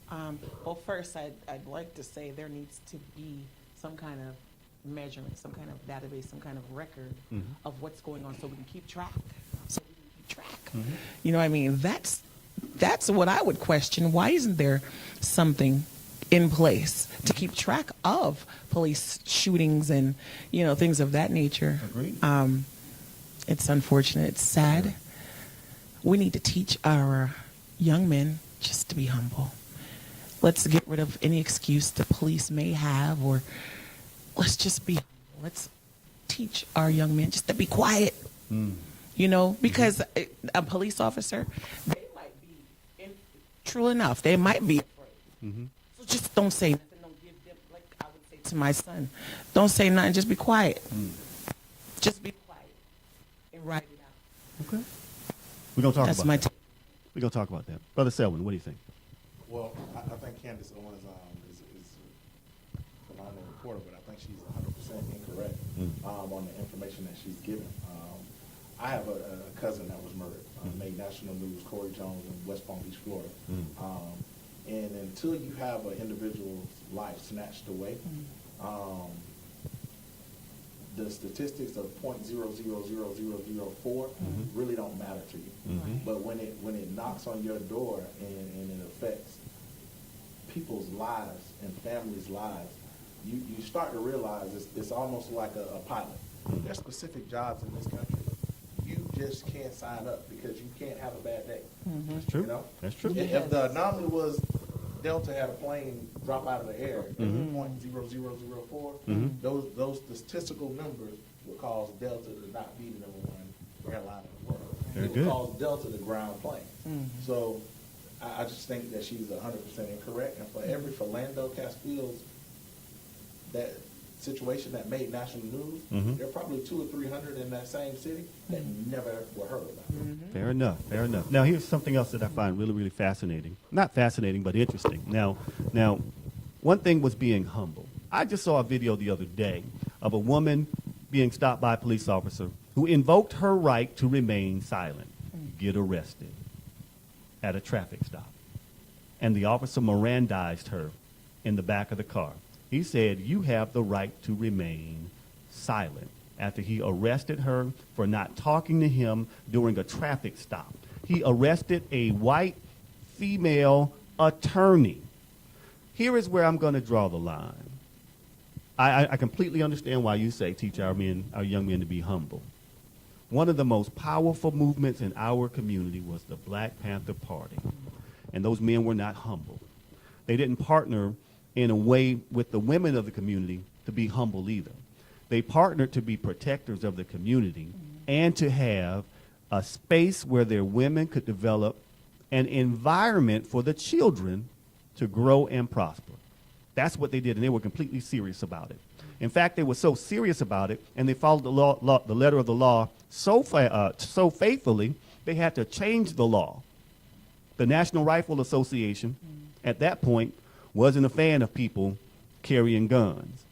Well, first, I'd like to say there needs to be some kind of measurement, some kind of database, some kind of record of what's going on so we can keep track. You know what I mean? That's what I would question. Why isn't there something in place to keep track of police shootings and, things of that nature? Agreed. It's unfortunate. It's sad. We need to teach our young men just to be humble. Let's get rid of any excuse the police may have, or let's just be humble. Let's teach our young men just to be quiet. You know, because a police officer, they might be, true enough, they might be afraid. So just don't say nothing. Don't give them, like I would say to my son, don't say nothing. Just be quiet. Just be quiet and write it out. Okay. We're going to talk That's about my that. We're going to talk about that. Brother Selwyn, what do you think? Well, I think Candace Owens is a phenomenal reporter, but I think she's 100% incorrect on the information that she's given. I have a cousin that was murdered, made national news, Corey Jones in West Palm Beach, Florida. And until you have an individual's life snatched away, the statistics of .0000004 really don't matter to you. But when it knocks on your door and it affects people's lives and families' lives, you start to realize it's almost like a pilot. There's specific jobs in this country. You just can't sign up because you can't have a bad day. That's true. You know? That's true. If the anomaly was Delta had a plane drop out of the air at .0004, those statistical numbers would cause Delta to not be the #1 airline in the world. Very it would good. cause Delta the ground plane. So I just think that she's 100% incorrect. And for every Philando Castile's that situation that made national news, there are probably 200 or 300 in that same city that never were heard about. Fair enough. Fair enough. Now, here's something else that I find really, really fascinating. Not fascinating, but interesting. Now, one thing was being humble. I just saw a video the other day of a woman being stopped by a police officer who invoked her right to remain silent, get arrested at a traffic stop. And the officer Mirandized her in the back of the car. He said, "You have the right to remain silent," after he arrested her for not talking to him during a traffic stop. He arrested a white female attorney. Here is where I'm going to draw the line. I completely understand why you say teach our young men to be humble. One of the most powerful movements in our community was the Black Panther Party, and those men were not humble. They didn't partner in a way with the women of the community to be humble either. They partnered to be protectors of the community and to have a space where their women could develop an environment for the children to grow and prosper. That's what they did, and they were completely serious about it. In fact, they were so serious about it, and they followed the letter of the law so faithfully, they had to change the law. The National Rifle Association, at that point, wasn't a fan of people carrying guns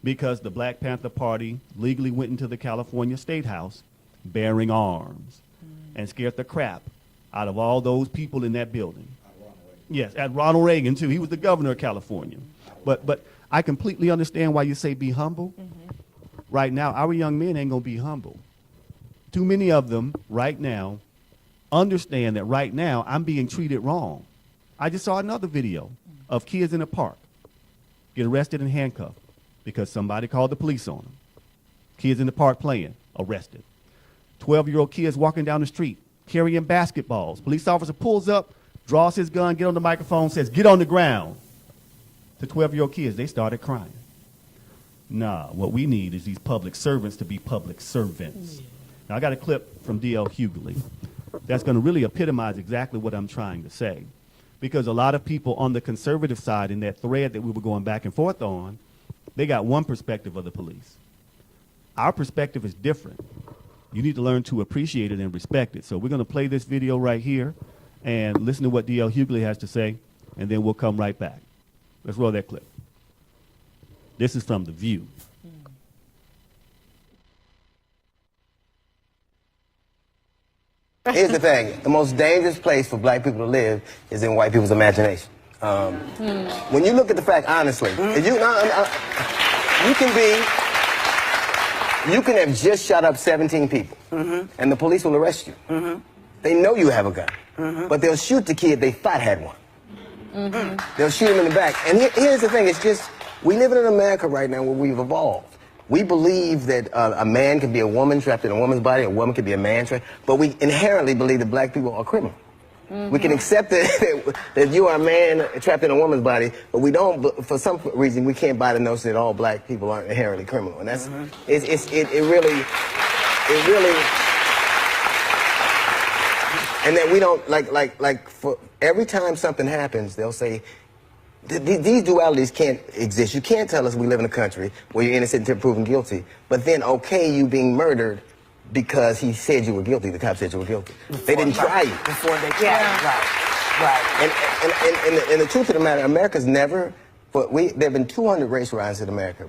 because the Black Panther Party legally went into the California State House bearing arms and scared the crap out of all those people in that building. Yes, at Ronald Reagan, too. He was the governor of California. But I completely understand why you say be humble. Right now, our young men ain't going to be humble. Too many of them right now understand that right now I'm being treated wrong. I just saw another video of kids in a park get arrested and handcuffed because somebody called the police on them. Kids in the park playing, arrested. 12-year-old kids walking down the street carrying basketballs. Police officer pulls up, draws his gun, get on the microphone, says, "Get on the ground." The 12-year-old kids, they started crying. Nah, what we need is these public servants to be public servants. Now, I got a clip from D.L. Hughley that's going to really epitomize exactly what I'm trying to say. Because a lot of people on the conservative side in that thread that we were going back and forth on, they got one perspective of the police. Our perspective is different. You need to learn to appreciate it and respect it. So we're going to play this video right here and listen to what D.L. Hughley has to say, and then we'll come right back. Let's roll that clip. This is from The View. Here's the thing. The most dangerous place for black people to live is in white people's imagination. When you look at the fact, honestly, you can have just shot up 17 people, and the police will arrest you. They know you have a gun, but they'll shoot the kid they thought had one. They'll shoot him in the back. And here's the thing, it's just, we live in America right now where we've evolved. We believe that a man can be a woman trapped in a woman's body, a woman can be a man trapped, but we inherently believe that black people are criminal. We can accept that you are a man trapped in a woman's body, but we don't, for some reason, we can't buy the notion that all black people aren't inherently criminal. And that's, it really, and that we don't, like for every time something happens, they'll say, these dualities can't exist. You can't tell us we live in a country where you're innocent until proven guilty, but then okay you being murdered because he said you were guilty, the cop said you were guilty. They didn't try you. Before they tried you. Right. And the truth of the matter, America's never, there have been 200 race riots in America,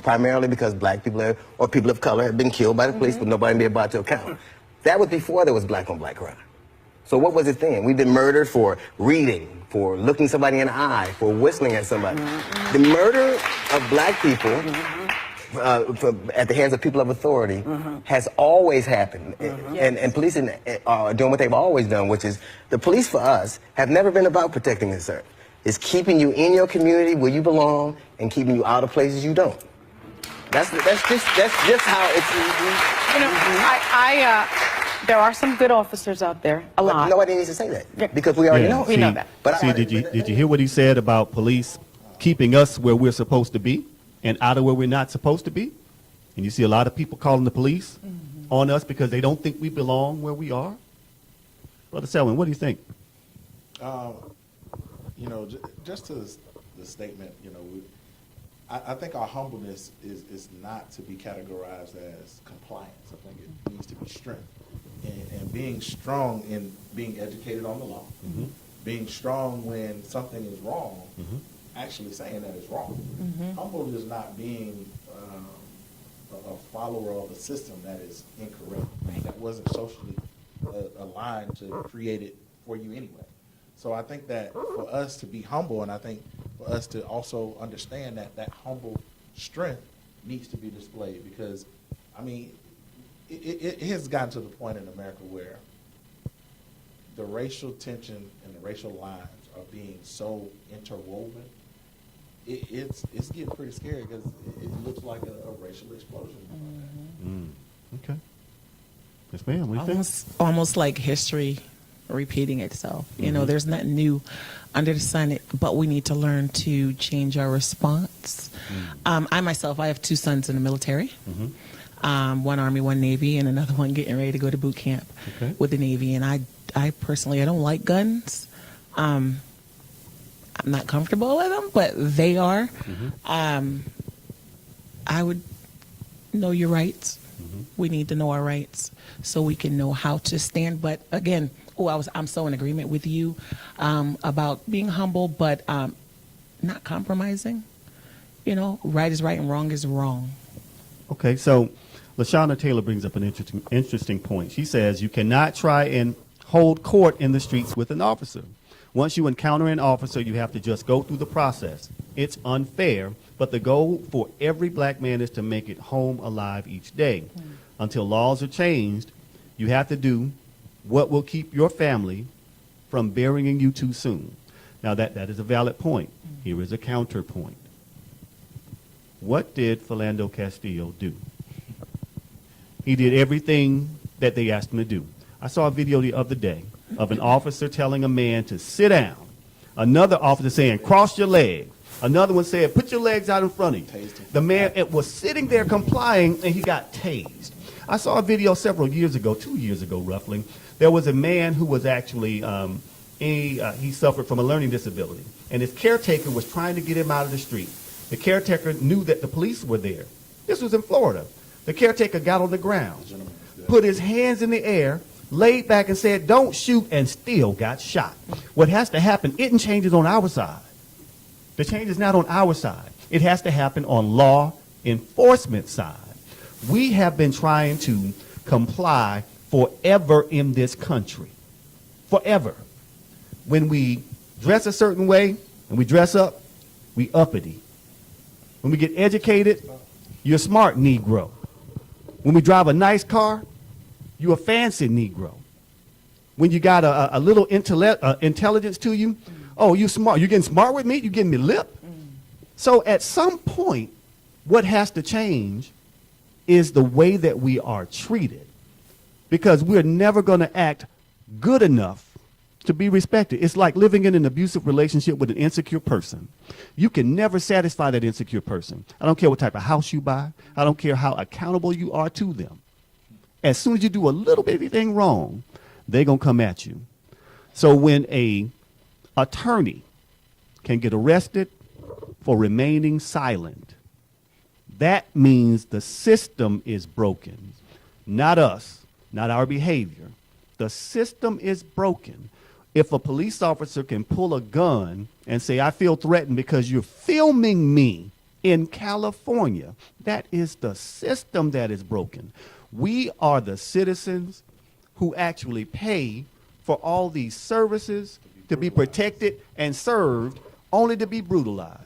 primarily because black people or people of color have been killed by the police, but nobody be brought to account. That was before there was black on black crime. So what was it then? We've been murdered for reading, for looking somebody in the eye, for whistling at somebody. The murder of black people at the hands of people of authority has always happened. And police are doing what they've always done, which is the police for us have never been about protecting and serving. It's keeping you in your community where you belong and keeping you out of places you don't. That's just how it's. You know, there are some good officers out there. A lot. Nobody needs to say that because we already know. We know that. But did you hear what he said about police keeping us where we're supposed to be and out of where we're not supposed to be? And you see a lot of people calling the police on us because they don't think we belong where we are. Brother Selwyn, what do you think? You know, just to the statement, you know, I think our humbleness is not to be categorized as compliance. I think it needs to be strength. And being strong in being educated on the law, being strong when something is wrong, actually saying that it's wrong. Humble is not being a follower of a system that is incorrect, that wasn't socially aligned to create it for you anyway. So I think that for us to be humble, and I think for us to also understand that humble strength needs to be displayed, because, I mean, it has gotten to the point in America where the racial tension and the racial lines are being so interwoven. It's getting pretty scary because it looks like a racial explosion. Okay. Yes, ma'am. What do you think? Almost like history repeating itself. You know, there's nothing new under the sun, but we need to learn to change our response. I myself, I have two sons in the military. One Army, one Navy, and another one getting ready to go to boot camp with the Navy. And I personally, I don't like guns. I'm not comfortable with them, but they are. I would know your rights. We need to know our rights so we can know how to stand. But again, I'm so in agreement with you about being humble, but not compromising. You know, right is right and wrong is wrong. Okay, so LaShawna Taylor brings up an interesting point. She says you cannot try and hold court in the streets with an officer. Once you encounter an officer, you have to just go through the process. It's unfair, but the goal for every black man is to make it home alive each day. Until laws are changed, you have to do what will keep your family from burying you too soon. Now, that is a valid point. Here is a counterpoint. What did Philando Castillo do? He did everything that they asked him to do. I saw a video the other day of an officer telling a man to sit down. Another officer saying, cross your legs. Another one said, put your legs out in front of you. The man was sitting there complying, and he got tased. I saw a video several years ago, 2 years ago roughly. There was a man who was actually, he suffered from a learning disability, and his caretaker was trying to get him out of the street. The caretaker knew that the police were there. This was in Florida. The caretaker got on the ground, put his hands in the air, laid back and said, don't shoot, and still got shot. What has to happen, it changes on our side. The change is not on our side. It has to happen on law enforcement side. We have been trying to comply forever in this country. Forever. When we dress a certain way and we dress up, we uppity. When we get educated, you're a smart Negro. When we drive a nice car, you're a fancy Negro. When you got a little intelligence to you, oh, you smart. You getting smart with me? You getting me lip? So at some point, What has to change is the way that we are treated, because we're never going to act good enough to be respected. It's like living in an abusive relationship with an insecure person. You can never satisfy that insecure person. I don't care what type of house you buy. I don't care how accountable you are to them. As soon as you do a little bit of anything wrong, they're going to come at you. So when a attorney can get arrested for remaining silent, that means the system is broken, not us, not our behavior. The system is broken. If a police officer can pull a gun and say, I feel threatened because you're filming me in California, that is the system that is broken. We are the citizens who actually pay for all these services to be protected and served, only to be brutalized.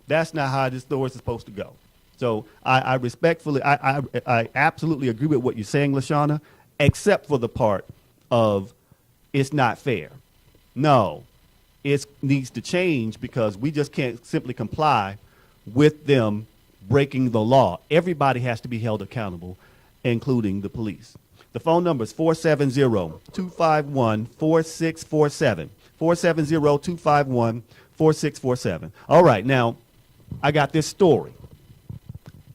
That's not how this story is supposed to go. So I respectfully, I absolutely agree with what you're saying, LaShawna, except for the part of it's not fair. No, it needs to change, because we just can't simply comply with them breaking the law. Everybody has to be held accountable, including the police. The phone number is 470-251-4647. 470-251-4647. All right, now I got this story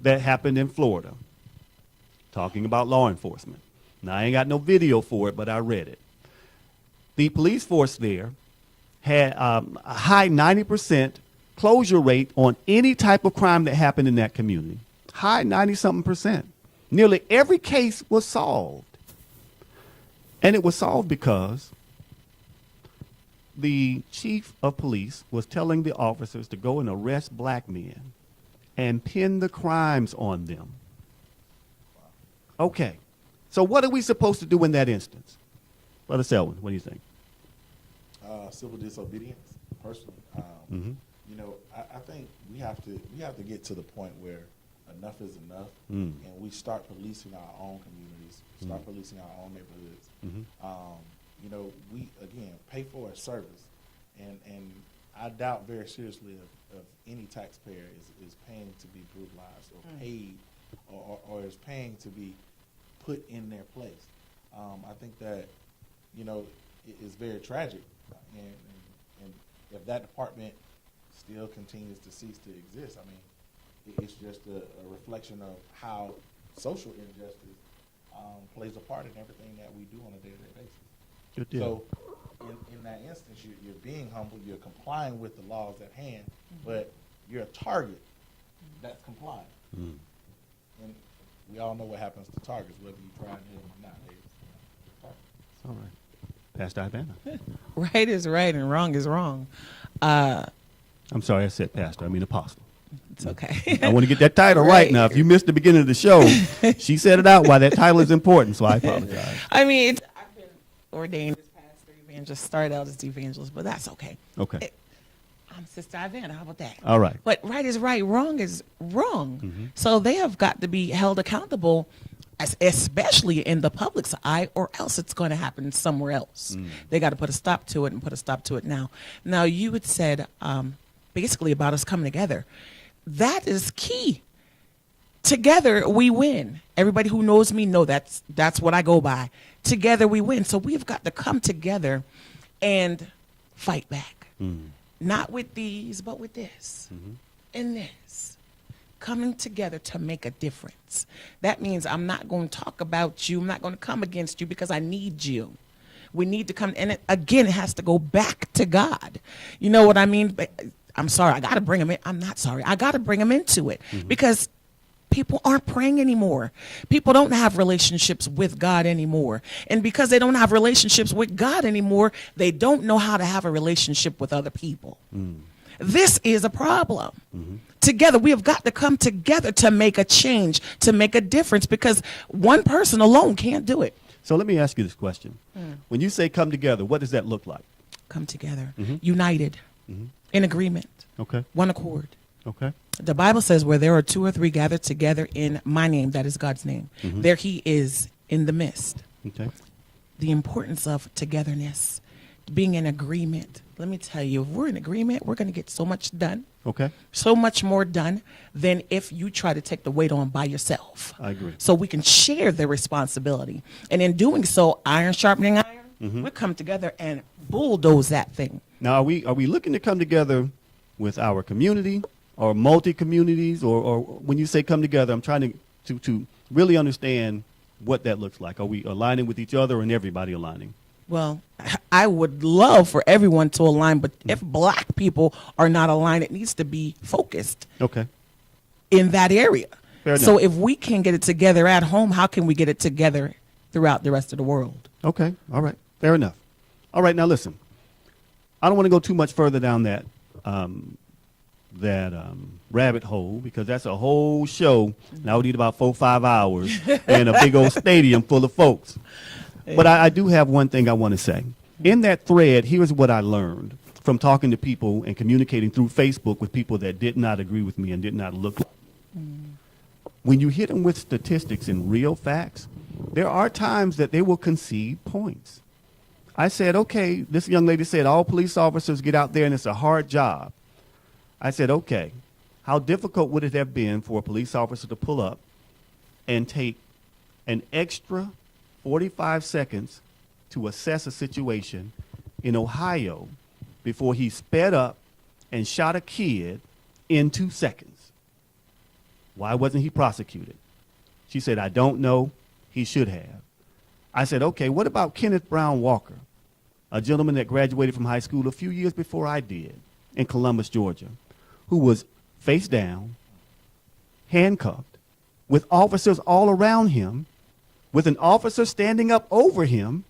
that happened in Florida, talking about law enforcement. Now, I ain't got no video for it, but I read it. The police force there had a high 90% closure rate on any type of crime that happened in that community. High 90-something%. Nearly every case was solved. And it was solved because the chief of police was telling the officers to go and arrest black men and pin the crimes on them. Okay. So what are we supposed to do in that instance? Brother Selwyn, what do you think? Civil disobedience, personally. You know, I think we have to get to the point where enough is enough, and we start policing our own communities, start policing our own neighborhoods. You know, we again pay for a service, and I doubt very seriously of any taxpayer is paying to be brutalized or paid or is paying to be put in their place. I think that, you know, it is very tragic, and if that department still continues to cease to exist, I mean, it's just a reflection of how social injustice plays a part in everything that we do on a day-to-day basis. Good deal. So in that instance, you're being humble, you're complying with the laws at hand, but you're a target that's complying. And we all know what happens to targets, whether you try and hit them or not. All right. Pastor Ivana. Right is right and wrong is wrong. I'm sorry, I said pastor. I mean apostle. It's okay. I want to get that title right now. If you missed the beginning of the show, she said it out why that title is important, so I apologize. I mean, I've been ordained as pastor, evangelist, started out as evangelist, but that's okay. Okay. I'm Sister Ivana. How about that? All right. But right is right, wrong is wrong. So they have got to be held accountable, especially in the public's eye, or else it's going to happen somewhere else. They got to put a stop to it and put a stop to it now. Now, you had said basically about us coming together. That is key. Together we win. Everybody who knows me know that's what I go by. Together we win. So we've got to come together and fight back. Not with these, but with this and this. Coming together to make a difference. That means I'm not going to talk about you. I'm not going to come against you because I need you. We need to come, and it has to go back to God. You know what I mean? But I'm sorry, I got to bring them in. I'm not sorry. I got to bring them into it because people aren't praying anymore. People don't have relationships with God anymore. And because they don't have relationships with God anymore, they don't know how to have a relationship with other people. This is a problem. Together, we have got to come together to make a change, to make a difference, because one person alone can't do it. So let me ask you this question. When you say come together, what does that look like? Come together, united, in agreement, one accord. Okay. The Bible says where there are two or three gathered together in my name, that is God's name, there he is in the midst. Okay. The importance of togetherness, being in agreement. Let me tell you, if we're in agreement, we're going to get so much done. Okay. So much more done than if you try to take the weight on by yourself. I agree. So we can share the responsibility. And in doing so, iron sharpening iron, we'll come together and bulldoze that thing. Now, are we looking to come together with our community or multi-communities? Or when you say come together, I'm trying to really understand what that looks like. Are we aligning with each other and everybody aligning? Well, I would love for everyone to align, but if black people are not aligned, it needs to be focused Okay. in that area. Fair So enough. if we can get it together at home, how can we get it together throughout the rest of the world? Okay. All right. Fair enough. All right. Now listen, I don't want to go too much further down that rabbit hole, because that's a whole show. Now we need about 4 or 5 hours and a big old stadium full of folks. But I do have one thing I want to say. In that thread, here's what I learned from talking to people and communicating through Facebook with people that did not agree with me and did not look like me. When you hit them with statistics and real facts, there are times that they will concede points. I said, okay, this young lady said all police officers get out there and it's a hard job. I said, okay, how difficult would it have been for a police officer to pull up and take an extra 45 seconds to assess a situation in Ohio before he sped up and shot a kid in 2 seconds? Why wasn't he prosecuted? She said, I don't know. He should have. I said, okay, what about Kenneth Brown Walker, a gentleman that graduated from high school a few years before I did in Columbus, Georgia, who was face down, handcuffed, with officers all around him, with an officer standing up over him,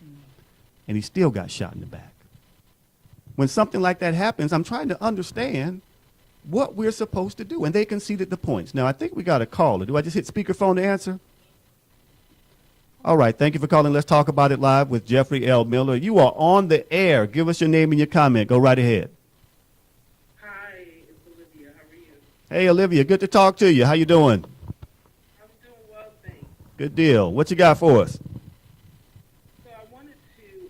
and he still got shot in the back. When something like that happens, I'm trying to understand what we're supposed to do. And they conceded the points. Now, I think we got a caller. Do I just hit speakerphone to answer? All right. Thank you for calling. Let's talk about it live with Jeffrey L. Miller. You are on the air. Give us your name and your comment. Go right ahead. Hi, it's Olivia. How are you? Hey, Olivia. Good to talk to you. How you doing? I'm doing well, thanks. Good deal. What you got for us? So I wanted to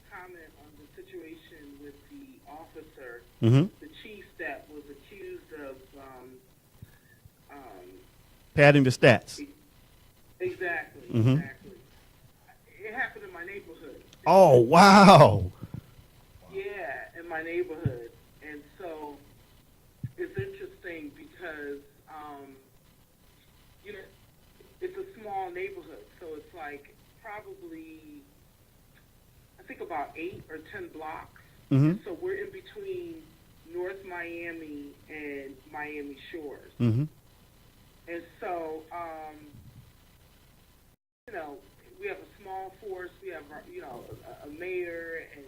comment on the situation with the officer, the chief that was accused of Padding the stats. exactly. It happened in my neighborhood. Oh, wow. Yeah, in my neighborhood. And so it's interesting because, you know, it's a small neighborhood. So it's like probably, I think about 8 or 10 blocks. Mhm. So we're in between North Miami and Miami Shores. Mm-hmm. And so, you know, we have a small force. We have, you know, a mayor and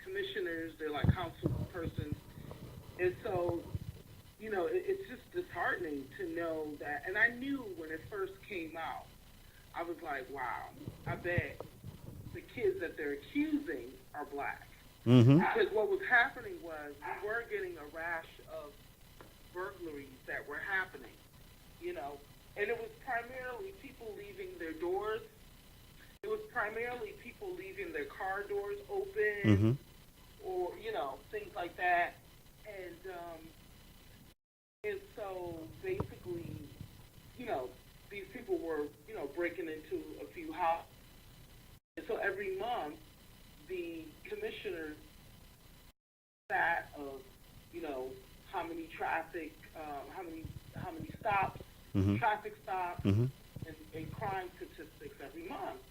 commissioners. They're like council persons. And so, you know, it's just disheartening to know that. And I knew when it first came out, I was like, wow, I bet the kids that they're accusing are black. Mm-hmm. Because what was happening was we were getting a rash of burglaries that were happening, you know, and it was primarily people leaving their doors. It was primarily people leaving their car doors open, or, you know, things like that. And so basically, you know, these people were, you know, breaking into a few houses. And so every month, the commissioner sat of, you know, how many traffic, how many stops, traffic stops, and crime statistics every month.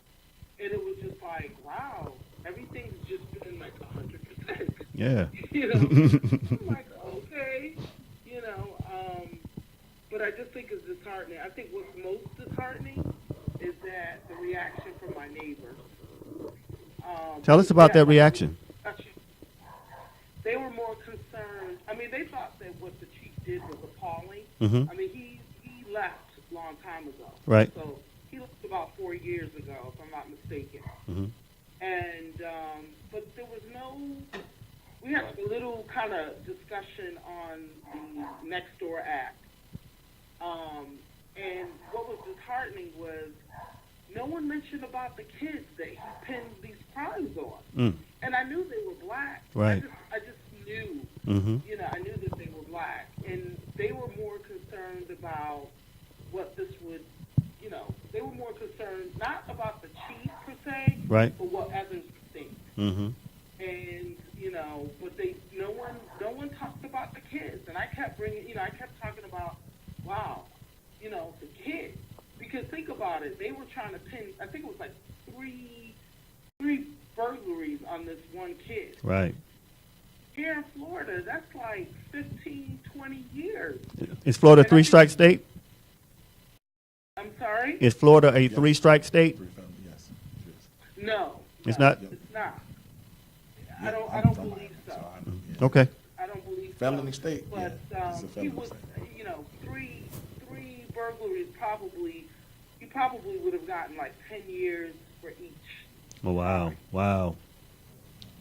And it was just like, wow, everything's just been like 100%. Yeah. You know, I'm like, okay, you know, but I just think it's disheartening. I think what's most disheartening is that the reaction from my neighbors. Tell us about that reaction. They were more concerned. I mean, they thought that what the chief did was appalling. Mhm. I mean, he left a long time ago. Right. So he left about 4 years ago, if I'm not mistaken. And but there was no. We had a little kind of discussion on the Next Door Act. And what was disheartening was no one mentioned about the kids that he pinned these crimes on. And I knew they were black. Right. I just knew You know, I knew that they were black, and they were more concerned about what this would, you know, they were more concerned not about the chief per se, Right. but what others think. Mm-hmm. And you know, but no one talked about the kids, and I kept bringing, you know, I kept talking about, wow, you know, the kids, because think about it, they were trying to pin, I think it was like three burglaries on this one kid. Right. Here in Florida, that's like 15, 20 years. Is Florida a And I think- three-strike state? I'm sorry? Is Florida a three-strike state? No. It's no, not? It's not. I don't believe so. Okay. I don't believe Felony so. state? But It's a he felony was, state. you know, three burglaries he probably would have gotten like 10 years for each. Oh, wow. Wow.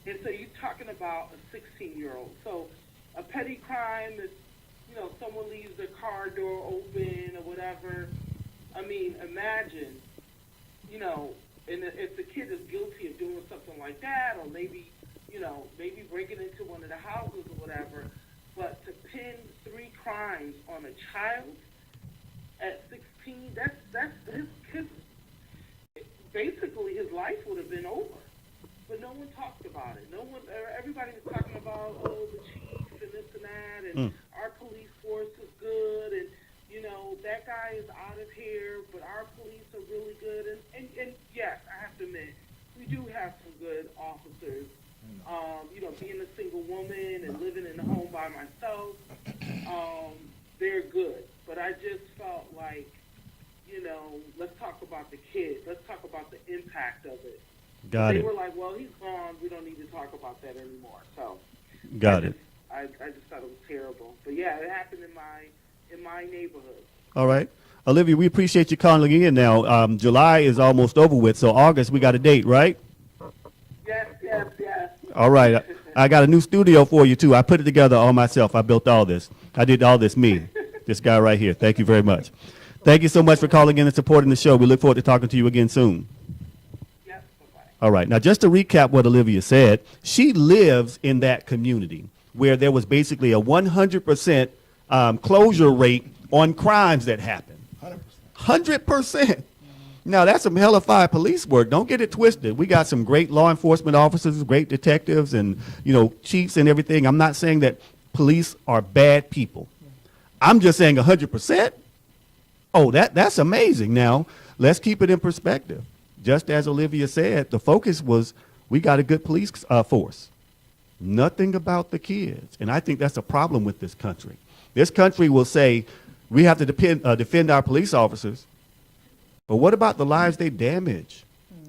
And so you're talking about a 16-year-old. So a petty crime is, you know, someone leaves their car door open or whatever. I mean, imagine, you know, and if the kid is guilty of doing something like that, or maybe, you know, maybe breaking into one of the houses or whatever, but to pin 3 crimes on a child at 16, that's his basically his life would have been over. But no one talked about it. Everybody was talking about, oh, the chief and this and that, and our police force is good, and, you know, that guy is out of here, but our police are really good. And yes, I have to admit, we do have some good officers. You know, being a single woman and living in a home by myself, they're good. But I just felt like, you know, let's talk about the kids. Let's talk about the impact of it. Got it. They were like, well, he's gone. We don't need to talk about that anymore. So Got it. I just thought it was terrible. But yeah, it happened in my neighborhood. All right. Olivia, we appreciate you calling in now. July is almost over with, so August, we got a date, right? Yes. All right. I got a new studio for you, too. I put it together all myself. I built all this. I did all this me. This guy right here. Thank you very much. Thank you so much for calling in and supporting the show. We look forward to talking to you again soon. Yes, bye-bye. All right. Now, just to recap what Olivia said, she lives in that community where there was basically a 100% closure rate on crimes that happened. 100%. Now, that's some hellified police work. Don't get it twisted. We got some great law enforcement officers, great detectives, and, you know, chiefs and everything. I'm not saying that police are bad people. I'm just saying 100%. Oh, that's amazing. Now, let's keep it in perspective. Just as Olivia said, the focus was we got a good police force. Nothing about the kids. And I think that's a problem with this country. This country will say we have to defend our police officers. But what about the lives they damage?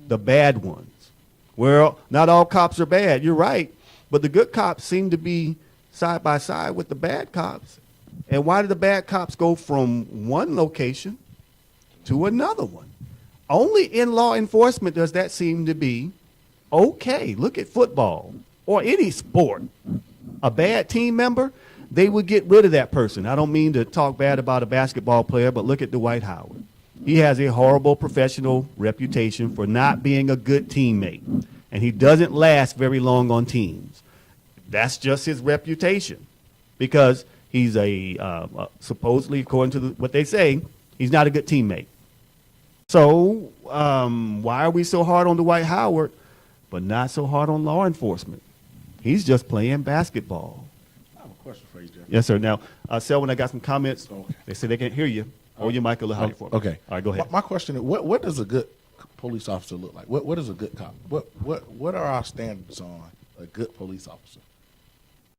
The bad ones. Well, not all cops are bad. You're right. But the good cops seem to be side by side with the bad cops. And why do the bad cops go from one location to another one? Only in law enforcement does that seem to be okay. Look at football or any sport. A bad team member, they would get rid of that person. I don't mean to talk bad about a basketball player, but look at Dwight Howard. He has a horrible professional reputation for not being a good teammate, and he doesn't last very long on teams. That's just his reputation because he's supposedly, according to what they say, he's not a good teammate. So why are we so hard on Dwight Howard, but not so hard on law enforcement? He's just playing basketball. I have a question for you, Jeff. Yes, sir. Now, Selwyn, I got some comments. Okay. They say they can't hear you. Hold your mic a little higher for me. Okay. All right, go ahead. My question is, what does a good police officer look like? What is a good cop? What are our standards on a good police officer?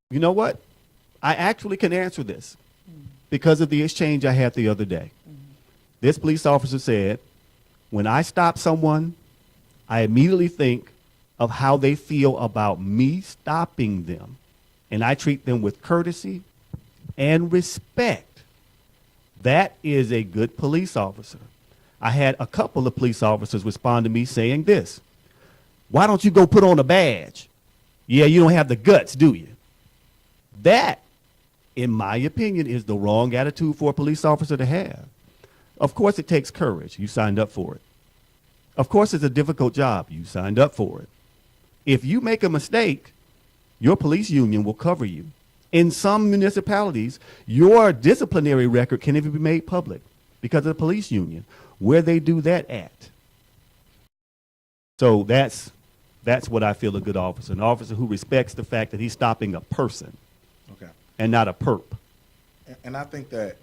You know what? I actually can answer this because of the exchange I had the other day. This police officer said, when I stop someone, I immediately think of how they feel about me stopping them. And I treat them with courtesy and respect. That is a good police officer. I had a couple of police officers respond to me saying this: why don't you go put on a badge? Yeah, you don't have the guts, do you? That, in my opinion, is the wrong attitude for a police officer to have. Of course, it takes courage. You signed up for it. Of course, it's a difficult job. You signed up for it. If you make a mistake, your police union will cover you. In some municipalities, your disciplinary record can even be made public because of the police union. Where they do that at? So that's what I feel a good officer. An officer who respects the fact that he's stopping a person and not a perp. And I think that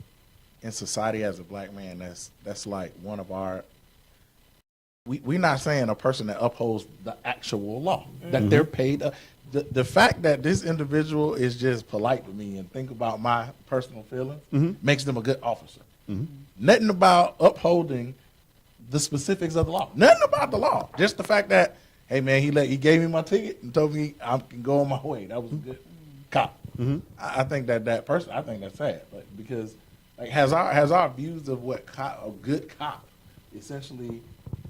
in society as a black man, that's like one of our, we're not saying a person that upholds the actual law, that they're paid. The fact that this individual is just polite with me and think about my personal feelings makes them a good officer. Nothing about upholding the specifics of the law. Nothing about the law. Just the fact that, hey man, he gave me my ticket and told me I can go on my way. That was a good cop. I think that person, I think that's sad, but because like has our views of what a good cop essentially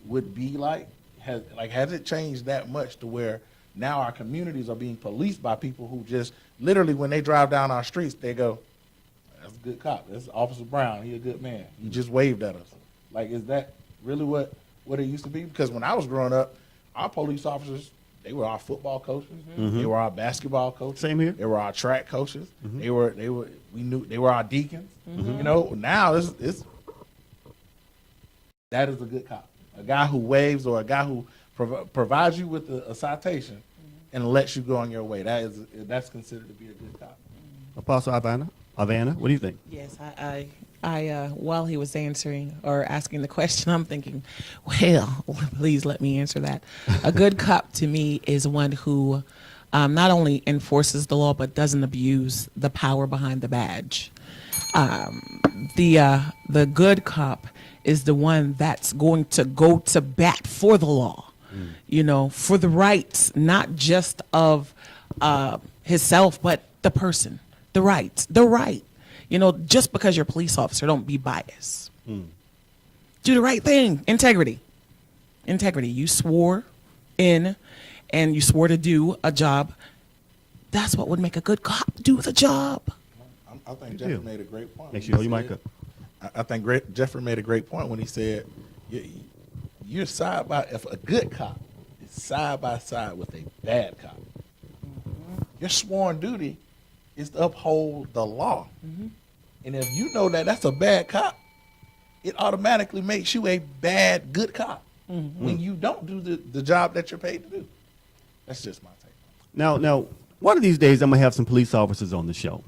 would be like has it changed that much to where now our communities are being policed by people who just literally when they drive down our streets they go, that's a good cop, that's Officer Brown, he a good man, he just waved at us. Like, is that really what it used to be? Because when I was growing up, our police officers, they were our football coaches. They were our basketball coaches. Same here. They were our track coaches. We knew they were our deacons. You know, now it's that is a good cop. A guy who waves or a guy who provides you with a citation and lets you go on your way. That's considered to be a good cop. Apostle Ivana, what do you think? Yes, I while he was answering or asking the question, I'm thinking, well, please let me answer that. A good cop to me is one who not only enforces the law but doesn't abuse the power behind the badge. The good cop is the one that's going to go to bat for the law, you know, for the rights, not just of himself, but the person, the rights, the right. You know, just because you're a police officer, don't be biased. Do the right thing. Integrity. You swore in and you swore to do a job. That's what would make a good cop do the job. I think Jeffrey made a great point. Make sure you hold your mic up. I think Jeffrey made a great point when he said, you're side by, if a good cop is side by side with a bad cop, your sworn duty is to uphold the law. And if you know that that's a bad cop, it automatically makes you a bad good cop when you don't do the job that you're paid to do. That's just my take. Now, one of these days I'm going to have some police officers on the show,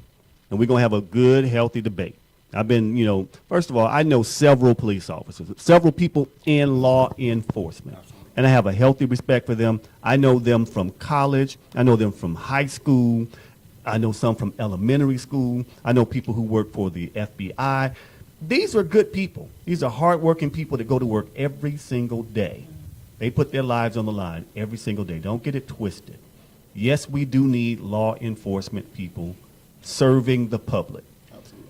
and we're going to have a good, healthy debate. I've been, first of all, I know several police officers, several people in law enforcement, and I have a healthy respect for them. I know them from college. I know them from high school. I know some from elementary school. I know people who work for the FBI. These are good people. These are hardworking people that go to work every single day. They put their lives on the line every single day. Don't get it twisted. Yes, we do need law enforcement people serving the public.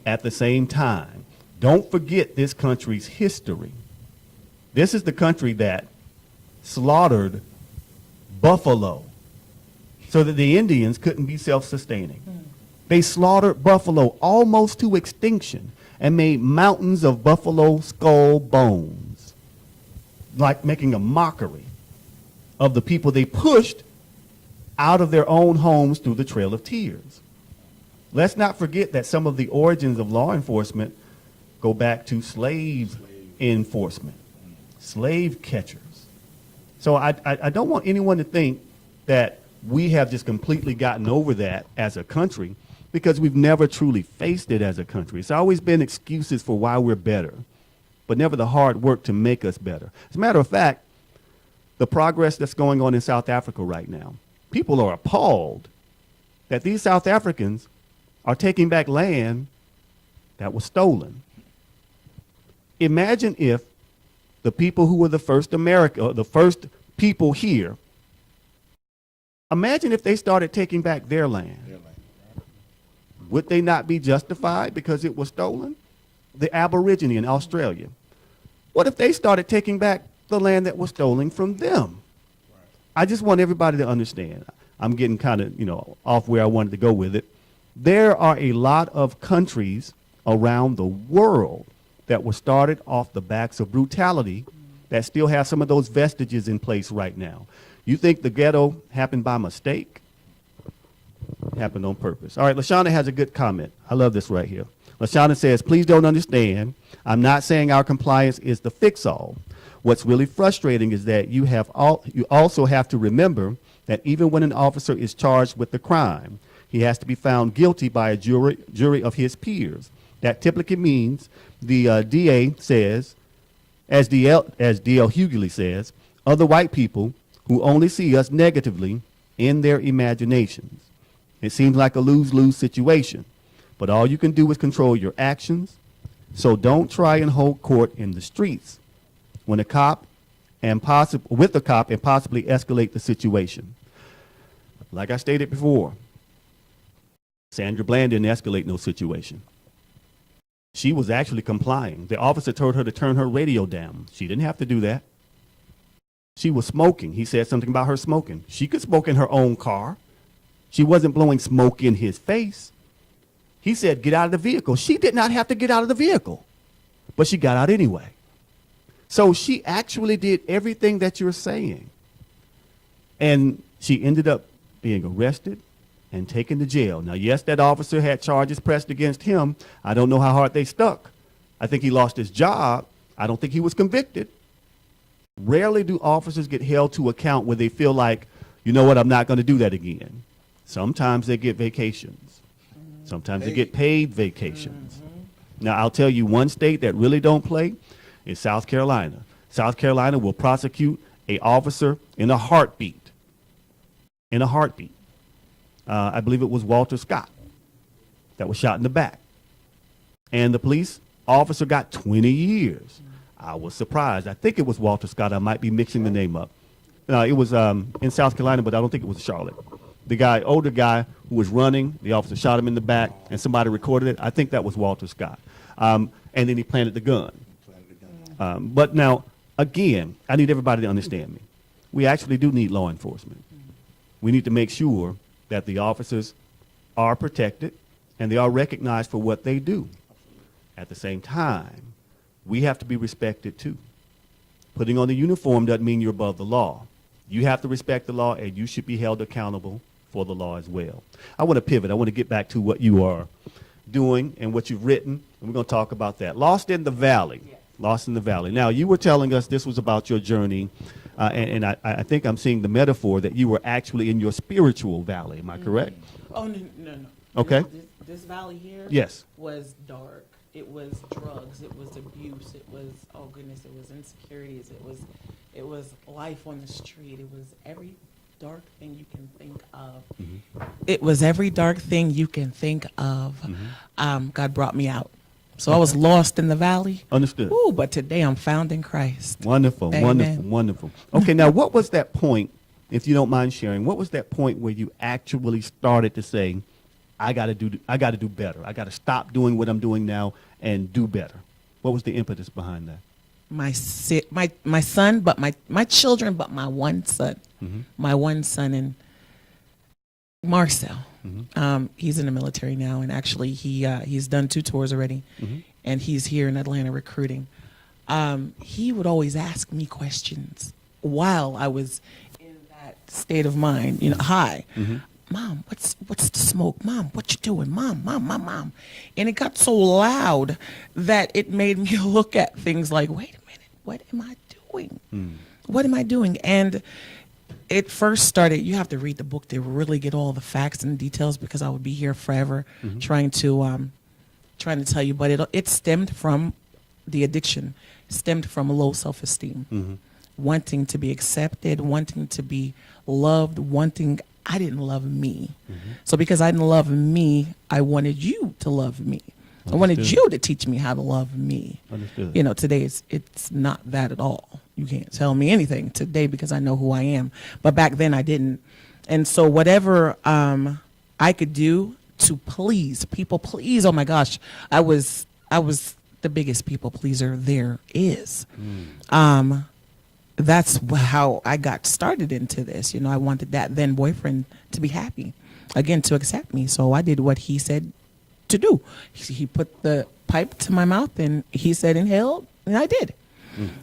At the same time, don't forget this country's history. This is the country that slaughtered buffalo so that the Indians couldn't be self-sustaining. They slaughtered buffalo almost to extinction and made mountains of buffalo skull bones, like making a mockery of the people they pushed out of their own homes through the Trail of Tears. Let's not forget that some of the origins of law enforcement go back to slave enforcement, slave catchers. So I don't want anyone to think that we have just completely gotten over that as a country, because we've never truly faced it as a country. It's always been excuses for why we're better, but never the hard work to make us better. As a matter of fact, the progress that's going on in South Africa right now, people are appalled that these South Africans are taking back land that was stolen. Imagine if the people who were the first the first people here, imagine if they started taking back their land. Would they not be justified because it was stolen? The Aborigine in Australia. What if they started taking back the land that was stolen from them? I just want everybody to understand. I'm getting kind of, off where I wanted to go with it. There are a lot of countries around the world that were started off the backs of brutality that still have some of those vestiges in place right now. You think the ghetto happened by mistake? happened on purpose. All right, LaShawna has a good comment. I love this right here. LaShawna says, please don't understand. I'm not saying our compliance is the fix-all. What's really frustrating is that you also have to remember that even when an officer is charged with the crime, he has to be found guilty by a jury of his peers. That typically means the DA says, as D.L. Hughley says, other white people who only see us negatively in their imaginations. It seems like a lose-lose situation, but all you can do is control your actions. So don't try and hold court in the streets with a cop and possibly escalate the situation. Like I stated before, Sandra Bland didn't escalate no situation. She was actually complying. The officer told her to turn her radio down. She didn't have to do that. She was smoking. He said something about her smoking. She could smoke in her own car. She wasn't blowing smoke in his face. He said, get out of the vehicle. She did not have to get out of the vehicle, but she got out anyway. So she actually did everything that you're saying. And she ended up being arrested and taken to jail. Now, yes, that officer had charges pressed against him. I don't know how hard they stuck. I think he lost his job. I don't think he was convicted. Rarely do officers get held to account where they feel like, you know what, I'm not going to do that again. Sometimes they get vacations. Sometimes they get paid vacations. Now, I'll tell you one state that really don't play is South Carolina. South Carolina will prosecute an officer in a heartbeat. In a heartbeat. I believe it was Walter Scott that was shot in the back. And the police officer got 20 years. I was surprised. I think it was Walter Scott. I might be mixing the name up. It was in South Carolina, but I don't think it was Charlotte. The guy, older guy who was running, the officer shot him in the back, and somebody recorded it. I think that was Walter Scott. And then he planted the gun. But now, again, I need everybody to understand me. We actually do need law enforcement. We need to make sure that the officers are protected and they are recognized for what they do. At the same time, we have to be respected too. Putting on the uniform doesn't mean you're above the law. You have to respect the law, and you should be held accountable for the law as well. I want to pivot. I want to get back to what you are doing and what you've written, and we're going to talk about that. Lost in the Valley. Yes. Lost in the Valley. Now, you were telling us this was about your journey, and I think I'm seeing the metaphor that you were actually in your spiritual valley. Am I correct? Oh, no. Okay. This valley here yes. was dark. It was drugs. It was abuse. It was, oh goodness, it was insecurities. It was life on the street. It was every dark thing you can think of. Mm-hmm. It was every dark thing you can think of. Mm-hmm. God brought me out. So I was lost in the valley. Understood. Ooh, but today I'm found in Christ. Wonderful, Amen. wonderful. Okay, now what was that point, if you don't mind sharing, what was that point where you actually started to say, I got to do better. I got to stop doing what I'm doing now and do better. What was the impetus behind that? My son, but my children, but my one son. Mm-hmm. My one son and Marcel. Mm-hmm. He's in the military now, and actually he's done 2 tours already, mm-hmm. and he's here in Atlanta recruiting. He would always ask me questions while I was in that state of mind. You know, hi. Mm-hmm. Mom, what's the smoke? Mom, what you doing? Mom. And it got so loud that it made me look at things like, wait a minute, what am I doing? What am I doing? And it first started, you have to read the book to really get all the facts and details, because I would be here forever mm-hmm. trying to tell you. But it stemmed from the addiction, stemmed from low self-esteem, mm-hmm. wanting to be accepted, wanting to be loved, I didn't love me. Mm-hmm. So because I didn't love me, I wanted you to love me. Understood. I wanted you to teach me how to love me. Understood. You know, today it's not that at all. You can't tell me anything today because I know who I am. But back then I didn't. And so whatever I could do to please, people please, oh my gosh, I was the biggest people pleaser there is. That's how I got started into this. You know, I wanted that then boyfriend to be happy, again, to accept me. So I did what he said to do. He put the pipe to my mouth and he said inhale, and I did.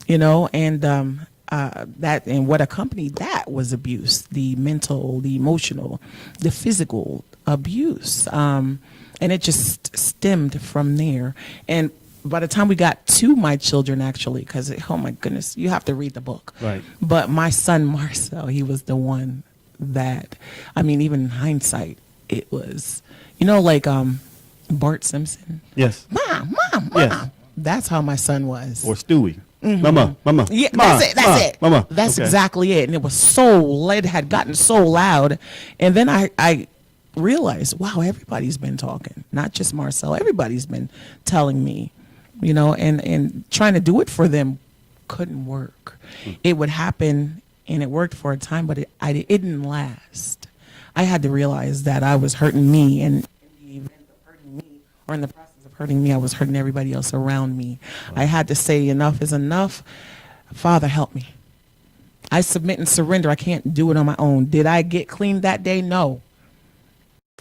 You know, and that, and what accompanied that was abuse, the mental, the emotional, the physical, abuse. And it just stemmed from there. And by the time we got to my children, actually, because, oh my goodness, you have to read the book. Right. But my son, Marcel, he was the one that, I mean, even in hindsight, it was, like Bart Simpson. Yes. Mom. Yes. That's how my son was. Or Stewie. Mhm. Mama. Yeah, Ma, that's ma, it. Mama. That's Okay. exactly it. And it had gotten so loud. And then I realized, wow, everybody's been talking, not just Marcel. Everybody's been telling me, and trying to do it for them couldn't work. It would happen and it worked for a time, but it didn't last. I had to realize that I was hurting me, and in the event of hurting me, or in the process of hurting me, I was hurting everybody else around me. I had to say enough is enough. Father, help me. I submit and surrender. I can't do it on my own. Did I get clean that day? No.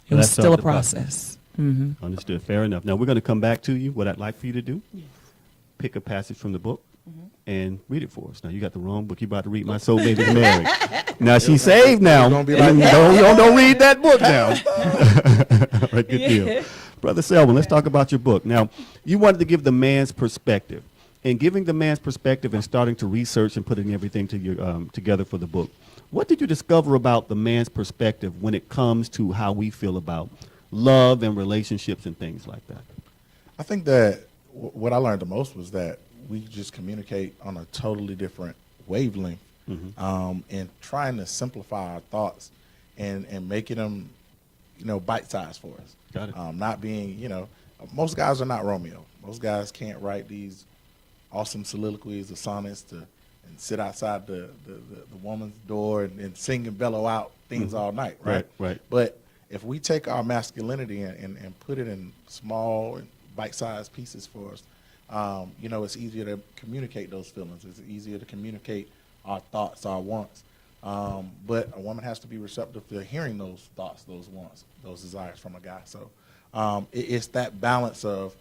It was still a process. Mm-hmm. Understood. Fair enough. Now, we're going to come back to you. What I'd like for you to do, pick a passage from the book and read it for us. Now, you got the wrong book. You're about to read My Soul Baby's Married. Now, she's saved now. Don't be like Don't read that book now. All right, good deal. Brother Selwyn, let's talk about your book. Now, you wanted to give the man's perspective. In giving the man's perspective and starting to research and putting everything together for the book, what did you discover about the man's perspective when it comes to how we feel about love and relationships and things like that? I think that what I learned the most was that we just communicate on a totally different wavelength, and trying to simplify our thoughts and making them, bite-sized for us. Got it. Not being, most guys are not Romeo. Most guys can't write these awesome soliloquies or sonnets and sit outside the woman's door and sing and bellow out things all night, right? Right. But if we take our masculinity and put it in small and bite-sized pieces for us, it's easier to communicate those feelings. It's easier to communicate our thoughts, our wants. But a woman has to be receptive to hearing those thoughts, those wants, those desires from a guy. So it's that balance of,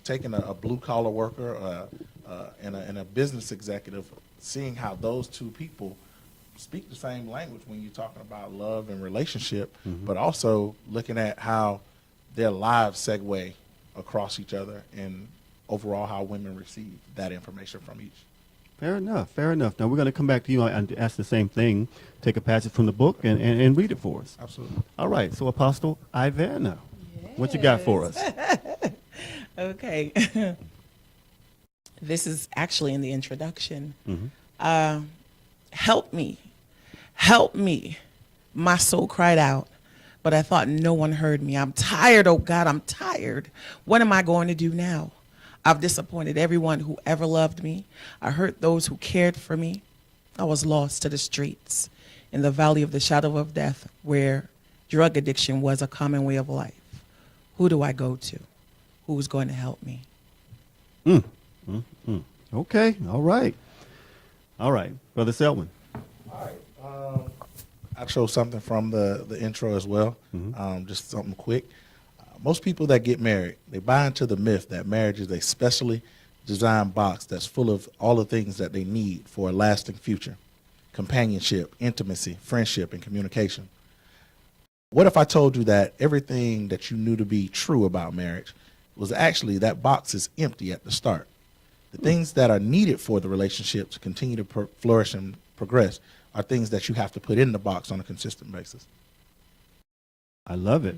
taking a blue-collar worker and a business executive, seeing how those two people speak the same language when you're talking about love and relationship, but also looking at how their lives segue across each other and overall how women receive that information from each. Fair enough. Now, we're going to come back to you and ask the same thing. Take a passage from the book and read it for us. Absolutely. All right. So, Apostle Ivana, what you got for us? Okay. This is actually in the introduction. Help me. My soul cried out, but I thought no one heard me. I'm tired, oh God, I'm tired. What am I going to do now? I've disappointed everyone who ever loved me. I hurt those who cared for me. I was lost to the streets in the valley of the shadow of death, where drug addiction was a common way of life. Who do I go to? Who's going to help me? Okay. All right. Brother Selwyn. All right. I chose something from the intro as well, just something quick. Most people that get married, they buy into the myth that marriage is a specially designed box that's full of all the things that they need for a lasting future: companionship, intimacy, friendship, and communication. What if I told you that everything that you knew to be true about marriage was actually that box is empty at the start? The things that are needed for the relationship to continue to flourish and progress are things that you have to put in the box on a consistent basis. I love it.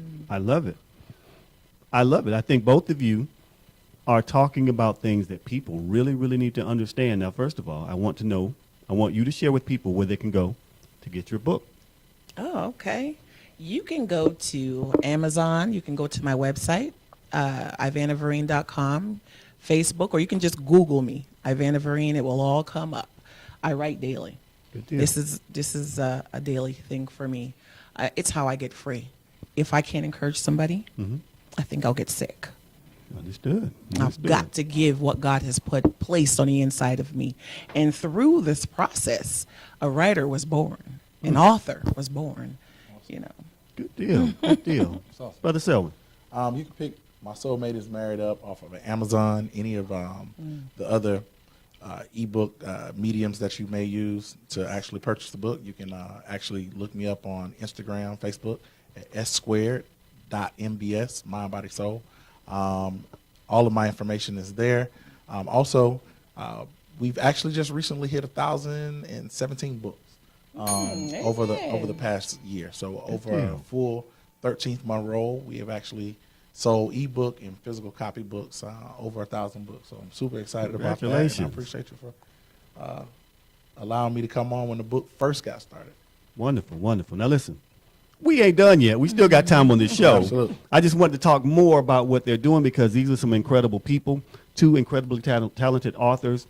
I think both of you are talking about things that people really, really need to understand. Now, first of all, I want you to share with people where they can go to get your book. Oh, okay. You can go to Amazon. You can go to my website, ivanavarine.com, Facebook, or you can just Google me, Ivana Varine. It will all come up. I write daily. Good deal. This is a daily thing for me. It's how I get free. If I can't encourage somebody, I think I'll get sick. Understood. I've got to give what God has placed on the inside of me. And through this process, a writer was born, an author was born, Good deal. Brother Selwyn. You can pick My Soulmate is Married Up off of Amazon, any of the other ebook mediums that you may use to actually purchase the book. You can actually look me up on Instagram, Facebook at s-squared.mbs, Mind, Body, Soul. All of my information is there. Also, we've actually just recently hit 1,017 books over the past year. So over a full 13th month roll, we have actually sold ebook and physical copy books, over 1,000 books. So I'm super excited about that. And I appreciate you for allowing me to come on when the book first got started. Wonderful, wonderful. Now listen, we ain't done yet. We still got time on this show. Absolutely. I just wanted to talk more about what they're doing because these are some incredible people, two incredibly talented authors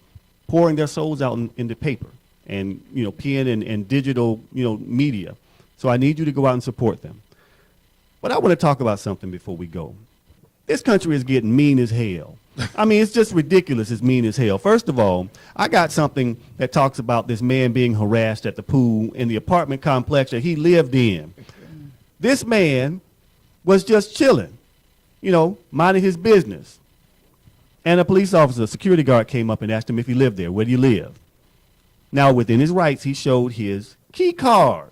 pouring their souls out in the paper and, pen and digital, media. So I need you to go out and support them. But I want to talk about something before we go. This country is getting mean as hell. I mean, it's just ridiculous. It's mean as hell. First of all, I got something that talks about this man being harassed at the pool in the apartment complex that he lived in. This man was just chilling, minding his business. And a police officer, a security guard, came up and asked him if he lived there. Where do you live? Now, within his rights, he showed his key card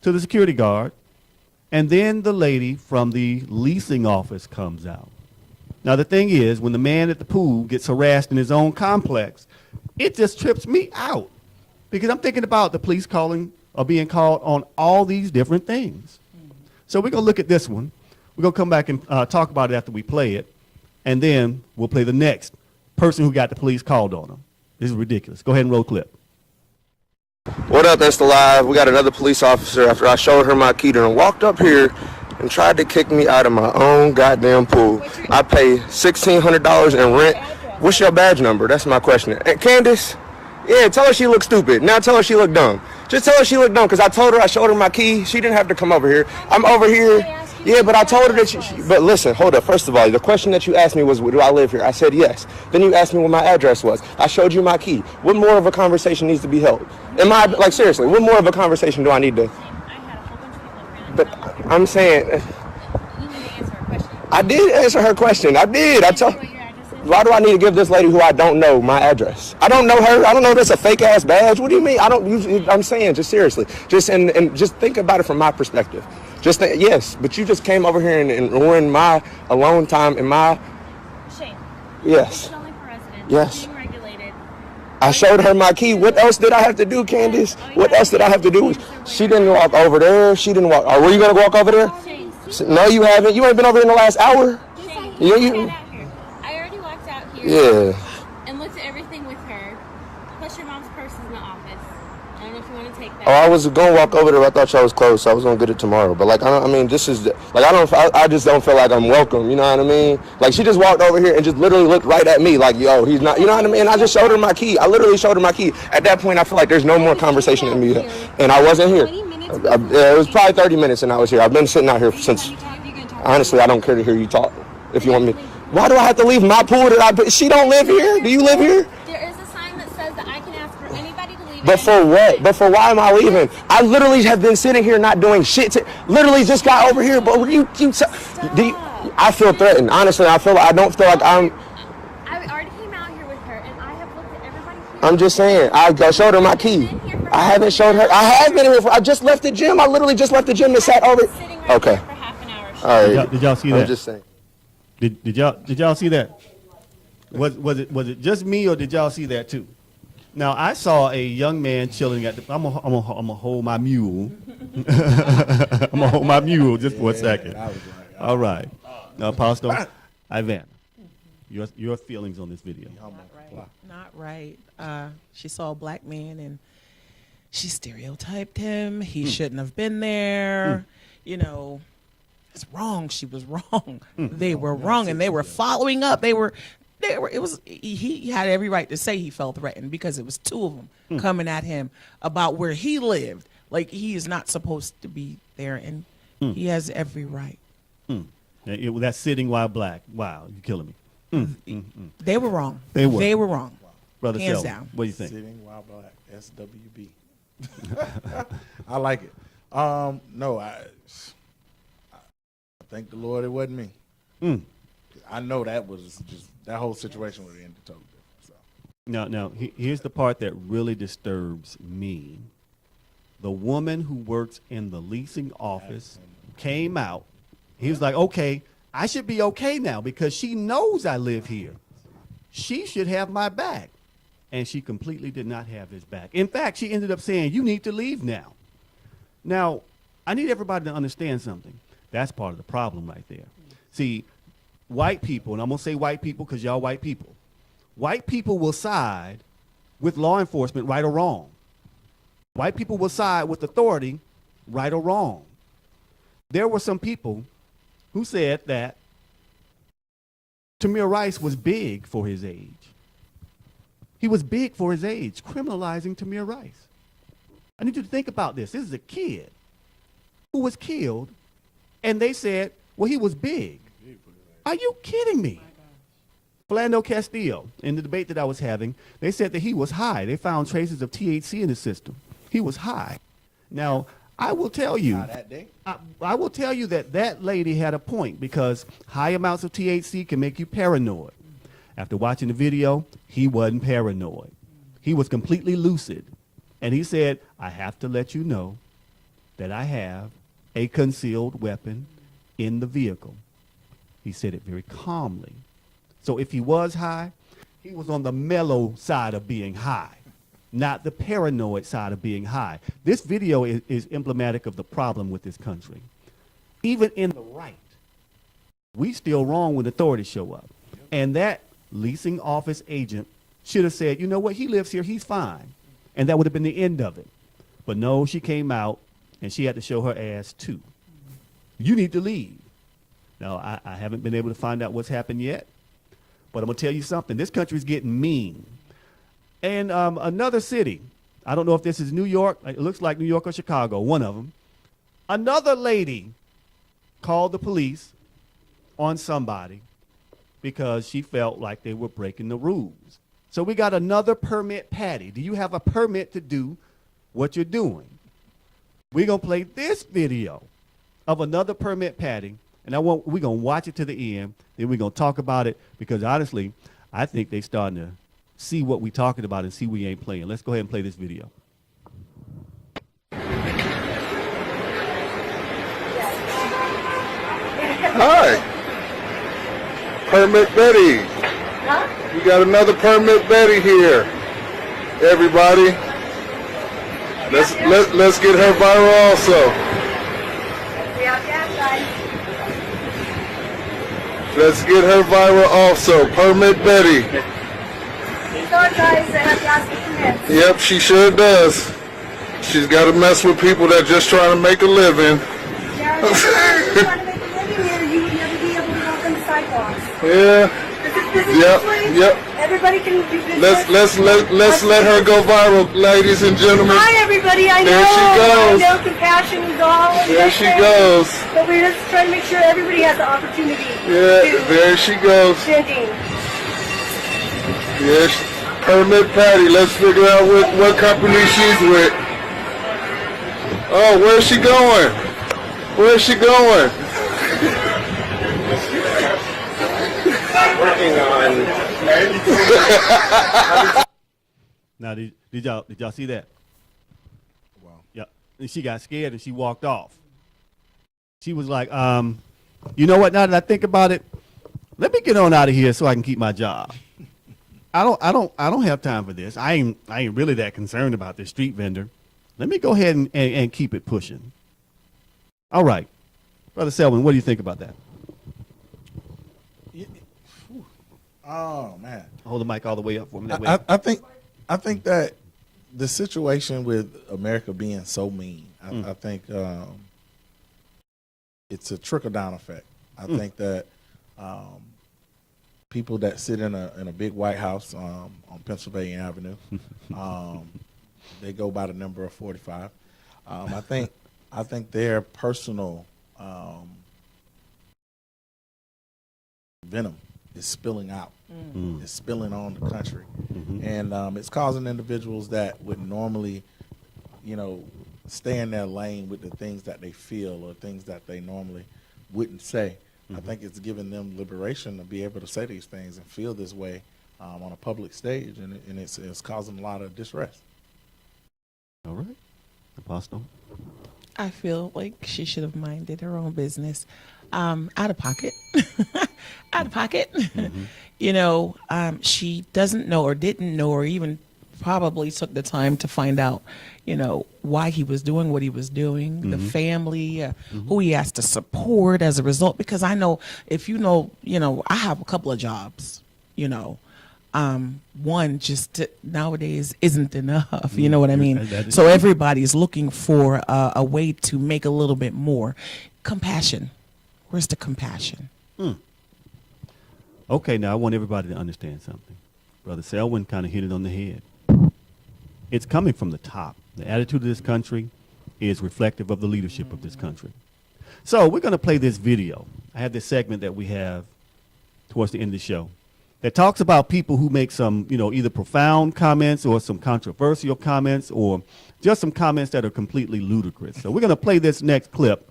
to the security guard. And then the lady from the leasing office comes out. Now, the thing is, when the man at the pool gets harassed in his own complex, it just trips me out because I'm thinking about the police calling or being called on all these different things. So we're going to look at this one. We're going to come back and talk about it after we play it. And then we'll play the next person who got the police called on them. This is ridiculous. Go ahead and roll clip. What up, Insta Live? We got another police officer after I showed her my key to and walked up here and tried to kick me out of my own goddamn pool. I pay $1,600 in rent. What's your badge number? That's my question. Candace? Yeah, tell her she looked stupid. Now tell her she looked dumb. Just tell her she looked dumb because I told her, I showed her my key. She didn't have to come over here. I'm over here. Yeah, but I told her that but listen, hold up. First of all, the question that you asked me was, do I live here? I said yes. Then you asked me what my address was. I showed you my key. What more of a conversation needs to be held? Seriously, what more of a conversation do I need to? But I'm saying, I did answer her question. I did. Why do I need to give this lady who I don't know my address? I don't know her. I don't know that's a fake ass badge. What do you mean? I'm saying, just seriously, and just think about it from my perspective. Yes, but you just came over here and ruined my alone time and my. Shane. Yes. Yes. Being regulated. I showed her my key. What else did I have to do, Candace? What else did I have to do? She didn't walk over there. She didn't walk. Were you gonna walk over there? Shane, No, you haven't. You ain't been over here in the last hour. Shane, You. I already walked out here. Yeah. And looked at everything with her. Plus your mom's purse is in the office. I don't know if you want to take that. Oh, I was gonna walk over there. I thought y'all was closed, so I was gonna get it tomorrow. But I just don't feel like I'm welcome. You know what I mean? Like she just walked over here and just literally looked right at me, like, yo, he's not. You know what I mean? I just showed her my key. I literally showed her my key. At that point, I feel like there's no more conversation in me, and I wasn't here. It was probably 30 minutes, and I was here. I've been sitting out here since. Honestly, I don't care to hear you talk. If you want me, why do I have to leave my pool? She don't live here. Do you live here? There is a sign that says that I can ask for anybody to leave. But for what? But for why am I leaving? I literally have been sitting here not doing shit. Literally just got over here. But I feel threatened. Honestly, I don't feel like I'm. I already came out here with her, and I have looked at everybody here. I'm just saying. I showed her my key. I haven't showed her. I have been here. I just left the gym. I literally just left the gym and sat over. Okay. All right. Did y'all see that? I'm just saying. Did y'all see that? Was it just me or did y'all see that too? Now I saw a young man chilling at the. I'm gonna hold my mule. I'm gonna hold my mule just for a second. All right. Now, Pastor Ivana, your feelings on this video? Not right. She saw a black man and she stereotyped him. He shouldn't have been there. It's wrong. She was wrong. They were wrong, and they were following up. He had every right to say he felt threatened because it was two of them coming at him about where he lived. Like, he is not supposed to be there, and he has every right. That's sitting while black. Wow, you're killing me. They were wrong. They were wrong. Brother Hands Selwyn, down. what do you think? Sitting while black. SWB. I like it. No, I thank the Lord it wasn't me. I know that was just that whole situation would have ended totally different. So. Now, here's the part that really disturbs me. The woman who works in the leasing office came out. He was like, okay, I should be okay now because she knows I live here. She should have my back. And she completely did not have his back. In fact, she ended up saying, you need to leave now. Now, I need everybody to understand something. That's part of the problem right there. See, white people, and I'm going to say white people because y'all white people. White people will side with law enforcement, right or wrong. White people will side with authority, right or wrong. There were some people who said that Tamir Rice was big for his age. He was big for his age, criminalizing Tamir Rice. I need you to think about this. This is a kid who was killed, and they said, well, he was big. Are you kidding me? Philando Castillo, in the debate that I was having, they said that he was high. They found traces of THC in his system. He was high. Now, I will tell you, I will tell you that that lady had a point because high amounts of THC can make you paranoid. After watching the video, he wasn't paranoid. He was completely lucid. And he said, I have to let you know that I have a concealed weapon in the vehicle. He said it very calmly. So if he was high, he was on the mellow side of being high, not the paranoid side of being high. This video is emblematic of the problem with this country. Even in the right, we still wrong when authorities show up. And that leasing office agent should have said, you know what, he lives here, he's fine. And that would have been the end of it. But no, she came out and she had to show her ass too. You need to leave. Now, I haven't been able to find out what's happened yet, but I'm going to tell you something. This country is getting mean. And another city, I don't know if this is New York. It looks like New York or Chicago, one of them. Another lady called the police on somebody because she felt like they were breaking the rules. So we got another permit patty. Do you have a permit to do what you're doing? We're going to play this video of another permit patty, and we're going to watch it to the end. Then we're going to talk about it because, honestly, I think they're starting to see what we're talking about and see we ain't playing. Let's go ahead and play this video. Hi. Permit Betty. Huh? We got another Permit Betty here. Everybody. Let's get her viral also. Let's get her viral also. Permit Betty. Yep, she sure does. She's got to mess with people that just trying to make a living. Yeah. Yep. Everybody can do this. Let's let her go viral, ladies and gentlemen. Hi, everybody. I there know. She goes. I know compassion is all. There she goes. But we're just trying to make sure everybody has the opportunity. Yeah. There she goes. Yes. Permit Patty. Let's figure out what company she's with. Oh, where's she going? Where's she going? Working on. Now, did y'all see that? Wow. Yeah. And she got scared and she walked off. She was like, you know what? Now that I think about it, let me get on out of here so I can keep my job. I don't have time for this. I ain't really that concerned about this street vendor. Let me go ahead and keep it pushing. All right, Brother Selwyn, what do you think about that? Oh man! Hold the mic all the way up for me. I think that the situation with America being so mean, I think it's a trickle down effect. I think that people that sit in a big White House on Pennsylvania Avenue, they go by the number of 45. I think their personal venom is spilling out. It's spilling on the country. And it's causing individuals that would normally, stay in their lane with the things that they feel or things that they normally wouldn't say. I think it's giving them liberation to be able to say these things and feel this way on a public stage, and it's causing a lot of distress. All right. Apostle? I feel like she should have minded her own business. Out of pocket. Out of pocket. You know, she doesn't know or didn't know or even probably took the time to find out, you know, why he was doing what he was doing, the family, who he has to support as a result. Because I know, if you know, I have a couple of jobs, one just nowadays isn't enough. You know what I mean? So everybody's looking for a way to make a little bit more. Compassion. Where's the compassion? Okay, now I want everybody to understand something. Brother Selwyn kind of hit it on the head. It's coming from the top. The attitude of this country is reflective of the leadership of this country. So we're going to play this video. I have this segment that we have towards the end of the show that talks about people who make some, either profound comments or some controversial comments or just some comments that are completely ludicrous. So we're going to play this next clip,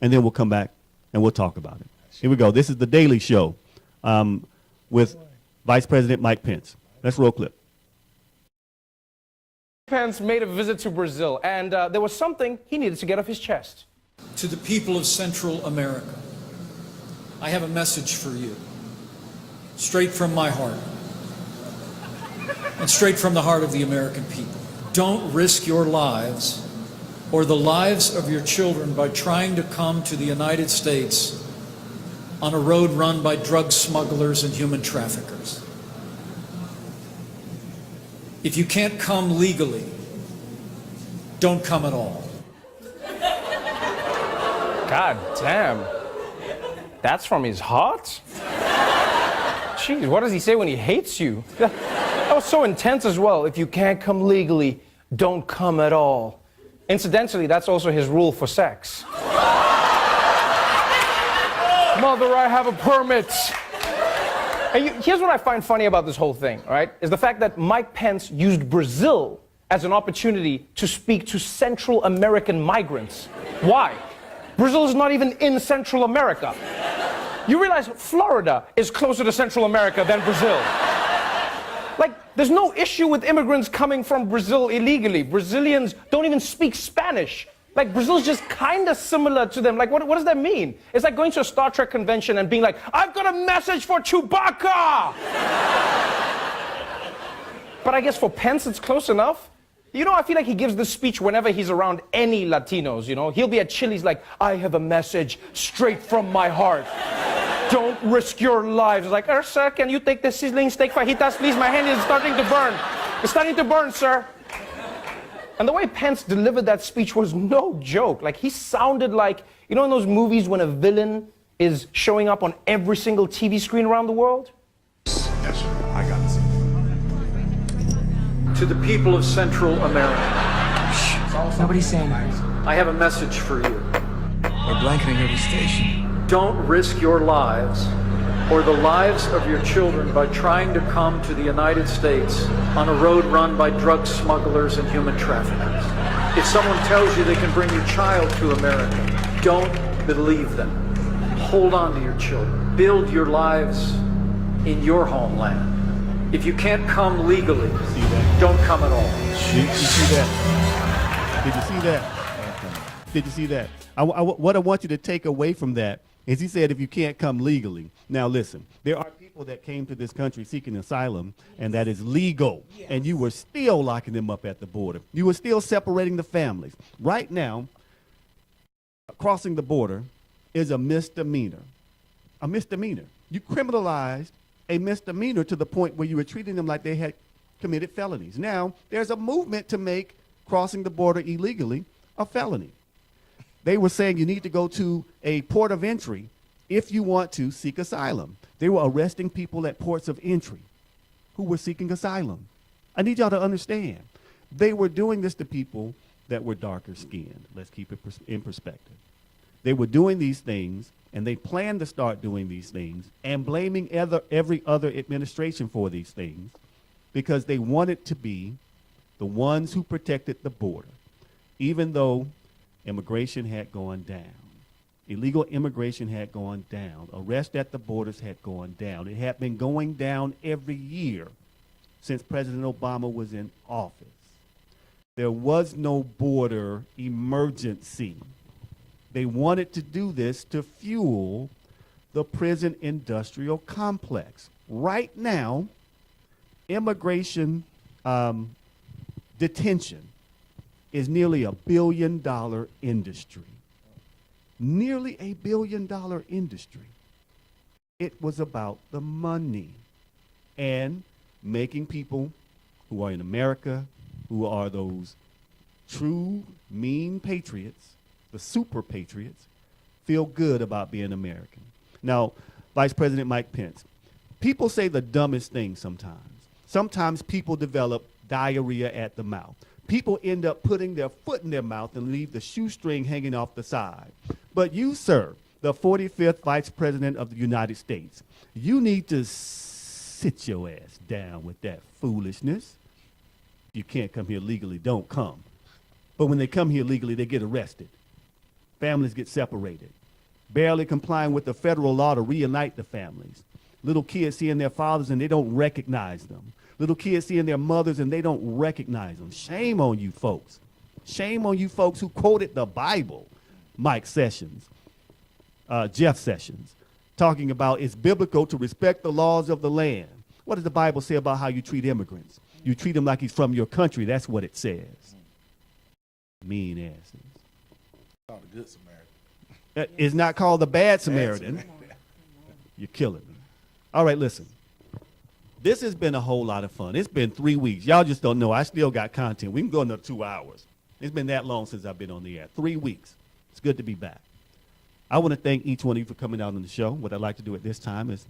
and then we'll come back and we'll talk about it. Here we go. This is The Daily Show with Vice President Mike Pence. Let's roll clip. Pence made a visit to Brazil, and there was something he needed to get off his chest. To the people of Central America, I have a message for you, straight from my heart, and straight from the heart of the American people. Don't risk your lives or the lives of your children by trying to come to the United States on a road run by drug smugglers and human traffickers. If you can't come legally, don't come at all. God damn. That's from his heart? Jeez, what does he say when he hates you? That was so intense as well. If you can't come legally, don't come at all. Incidentally, that's also his rule for sex. Mother, I have a permit. And here's what I find funny about this whole thing, right? Is the fact that Mike Pence used Brazil as an opportunity to speak to Central American migrants. Why? Brazil is not even in Central America. You realize Florida is closer to Central America than Brazil. Like, there's no issue with immigrants coming from Brazil illegally. Brazilians don't even speak Spanish. Like, Brazil's just kind of similar to them. Like, what does that mean? It's like going to a Star Trek convention and being like, I've got a message for Chewbacca! But I guess for Pence, it's close enough. I feel like he gives this speech whenever he's around any Latinos, He'll be at Chili's like, I have a message straight from my heart. Don't risk your lives. It's like, sir, can you take the sizzling steak fajitas, please? My hand is starting to burn. It's starting to burn, sir. And the way Pence delivered that speech was no joke. Like, he sounded like, in those movies when a villain is showing up on every single TV screen around the world? Yes, sir. I got it. To the people of Central America. Nobody's saying that. I have a message for you. We're blanketing every station. Don't risk your lives or the lives of your children by trying to come to the United States on a road run by drug smugglers and human traffickers. If someone tells you they can bring your child to America, don't believe them. Hold on to your children. Build your lives in your homeland. If you can't come legally, don't come at all. Did you see that? Did you see that? What I want you to take away from that is he said if you can't come legally. Now listen, there are people that came to this country seeking asylum, and that is legal, and you were still locking them up at the border. You were still separating the families. Right now, crossing the border is a misdemeanor. A misdemeanor. You criminalized a misdemeanor to the point where you were treating them like they had committed felonies. Now, there's a movement to make crossing the border illegally a felony. They were saying you need to go to a port of entry if you want to seek asylum. They were arresting people at ports of entry who were seeking asylum. I need y'all to understand. They were doing this to people that were darker skinned. Let's keep it in perspective. They were doing these things, and they planned to start doing these things and blaming every other administration for these things because they wanted to be the ones who protected the border, even though immigration had gone down. Illegal immigration had gone down. Arrests at the borders had gone down. It had been going down every year since President Obama was in office. There was no border emergency. They wanted to do this to fuel the prison industrial complex. Right now, immigration detention is nearly $1 billion industry. Nearly $1 billion industry. It was about the money and making people who are in America, who are those true mean patriots, the super patriots, feel good about being American. Now, Vice President Mike Pence, people say the dumbest things sometimes. Sometimes people develop diarrhea at the mouth. People end up putting their foot in their mouth and leave the shoestring hanging off the side. But you, sir, the 45th Vice President of the United States, you need to sit your ass down with that foolishness. You can't come here legally, don't come. But when they come here legally, they get arrested. Families get separated. Barely complying with the federal law to reunite the families. Little kids seeing their fathers and they don't recognize them. Little kids seeing their mothers and they don't recognize them. Shame on you folks. Shame on you folks who quoted the Bible. Mike Sessions, Jeff Sessions, talking about it's biblical to respect the laws of the land. What does the Bible say about how you treat immigrants? You treat him like he's from your country. That's what it says. Mean asses. Called a good Samaritan. It's not called the bad Samaritan. You're killing me. All right, listen. This has been a whole lot of fun. It's been 3 weeks. Y'all just don't know. I still got content. We can go another 2 hours. It's been that long since I've been on the air. 3 weeks. It's good to be back. I want to thank each one of you for coming out on the show. What I'd like to do at this time is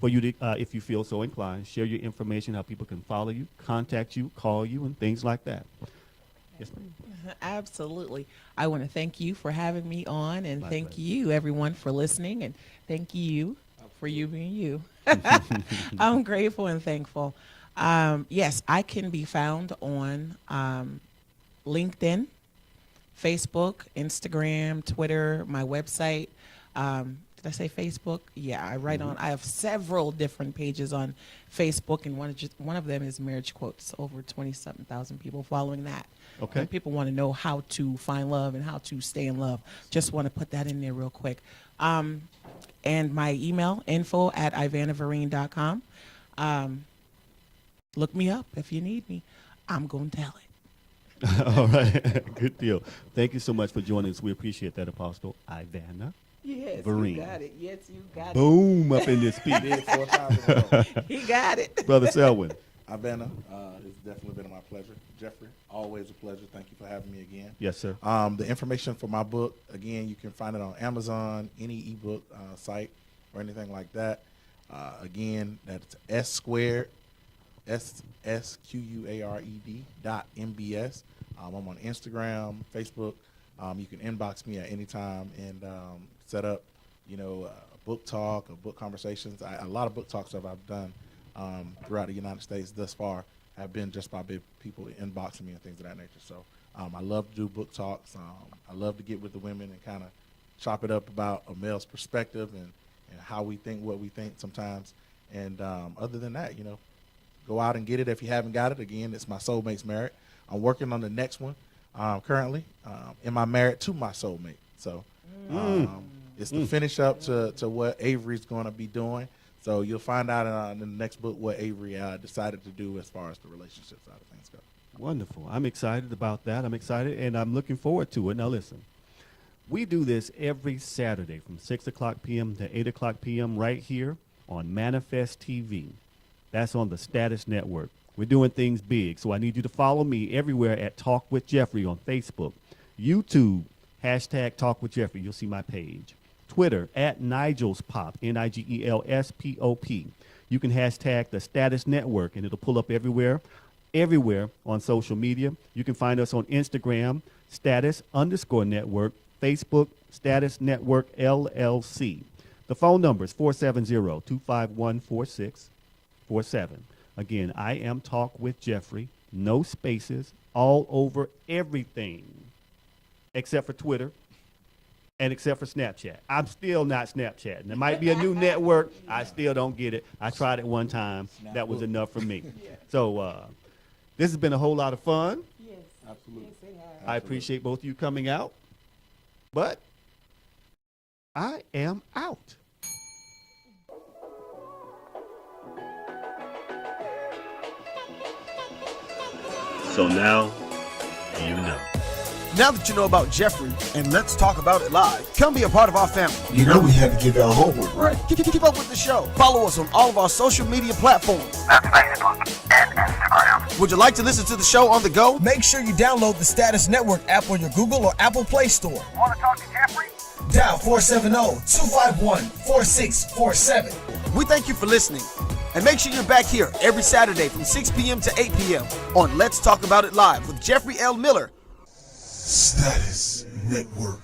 for you to, if you feel so inclined, share your information, how people can follow you, contact you, call you, and things like that. Yes, ma'am. Absolutely. I want to thank you for having me on, and My thank pleasure. you, everyone, for listening, and thank you for you being you. I'm grateful and thankful. Yes, I can be found on LinkedIn, Facebook, Instagram, Twitter, my website. Did I say Facebook? Yeah, I write on. I have several different pages on Facebook, and one of them is Marriage Quotes. Over 27,000 people following that. Okay. And people want to know how to find love and how to stay in love. Just want to put that in there real quick. And my email, info@ivanavarine.com. Look me up if you need me. I'm going to tell it. All right. Good deal. Thank you so much for joining us. We appreciate that, Apostle Ivana. Yes, Varine. you got it. Yes, you got it. Boom, up in this piece. Did 4 times in a row. He got it. Brother Selwyn. Ivana, it's definitely been my pleasure. Jeffrey, always a pleasure. Thank you for having me again. Yes, sir. The information for my book, again, you can find it on Amazon, any ebook site or anything like that. Again, that's S-squared, SSQUARED.MBS. I'm on Instagram, Facebook. You can inbox me at any time and set up, book talk or book conversations. A lot of book talks that I've done throughout the United States thus far have been just by people inboxing me and things of that nature. So I love to do book talks. I love to get with the women and kind of chop it up about a male's perspective and how we think, what we think sometimes. And other than that, go out and get it if you haven't got it. Again, it's My Soulmate's Married. I'm working on the next one currently. Am I married to my soulmate? So it's the finish up to what Avery's going to be doing. So you'll find out in the next book what Avery decided to do as far as the relationship side of things go. Wonderful. I'm excited about that. I'm excited, and I'm looking forward to it. Now, listen, we do this every Saturday from 6 o'clock p.m. to 8 o'clock p.m. right here on Manifest TV. That's on the Status Network. We're doing things big, so I need you to follow me everywhere at Talk with Jeffrey on Facebook, YouTube, #Talk with Jeffrey. You'll see my page. Twitter, @NigelsPop, NIGELSPOP. You can hashtag the Status Network, and it'll pull up everywhere on social media. You can find us on Instagram, Status_Network, Facebook, Status Network LLC. The phone number is 470-251-4647. Again, I am Talk with Jeffrey. No spaces, all over everything, except for Twitter. And except for Snapchat. I'm still not Snapchatting. There might be a new network. I still don't get it. I tried it one time. That was enough for me. So this has been a whole lot of fun. Yes. Absolutely. I appreciate both of you coming out, but I am out. So now, you know. Now that you know about Jeffrey and Let's Talk About It Live, come be a part of our family. You know we had to give y'all homework, right? Keep up with the show. Follow us on all of our social media platforms. That's Facebook and Instagram. Would you like to listen to the show on the go? Make sure you download the Status Network app on your Google or Apple Play Store. Want to talk to Jeffrey? Dial 470-251-4647. We thank you for listening. And make sure you're back here every Saturday from 6 p.m. to 8 p.m. on Let's Talk About It Live with Jeffrey L. Miller. Status Network.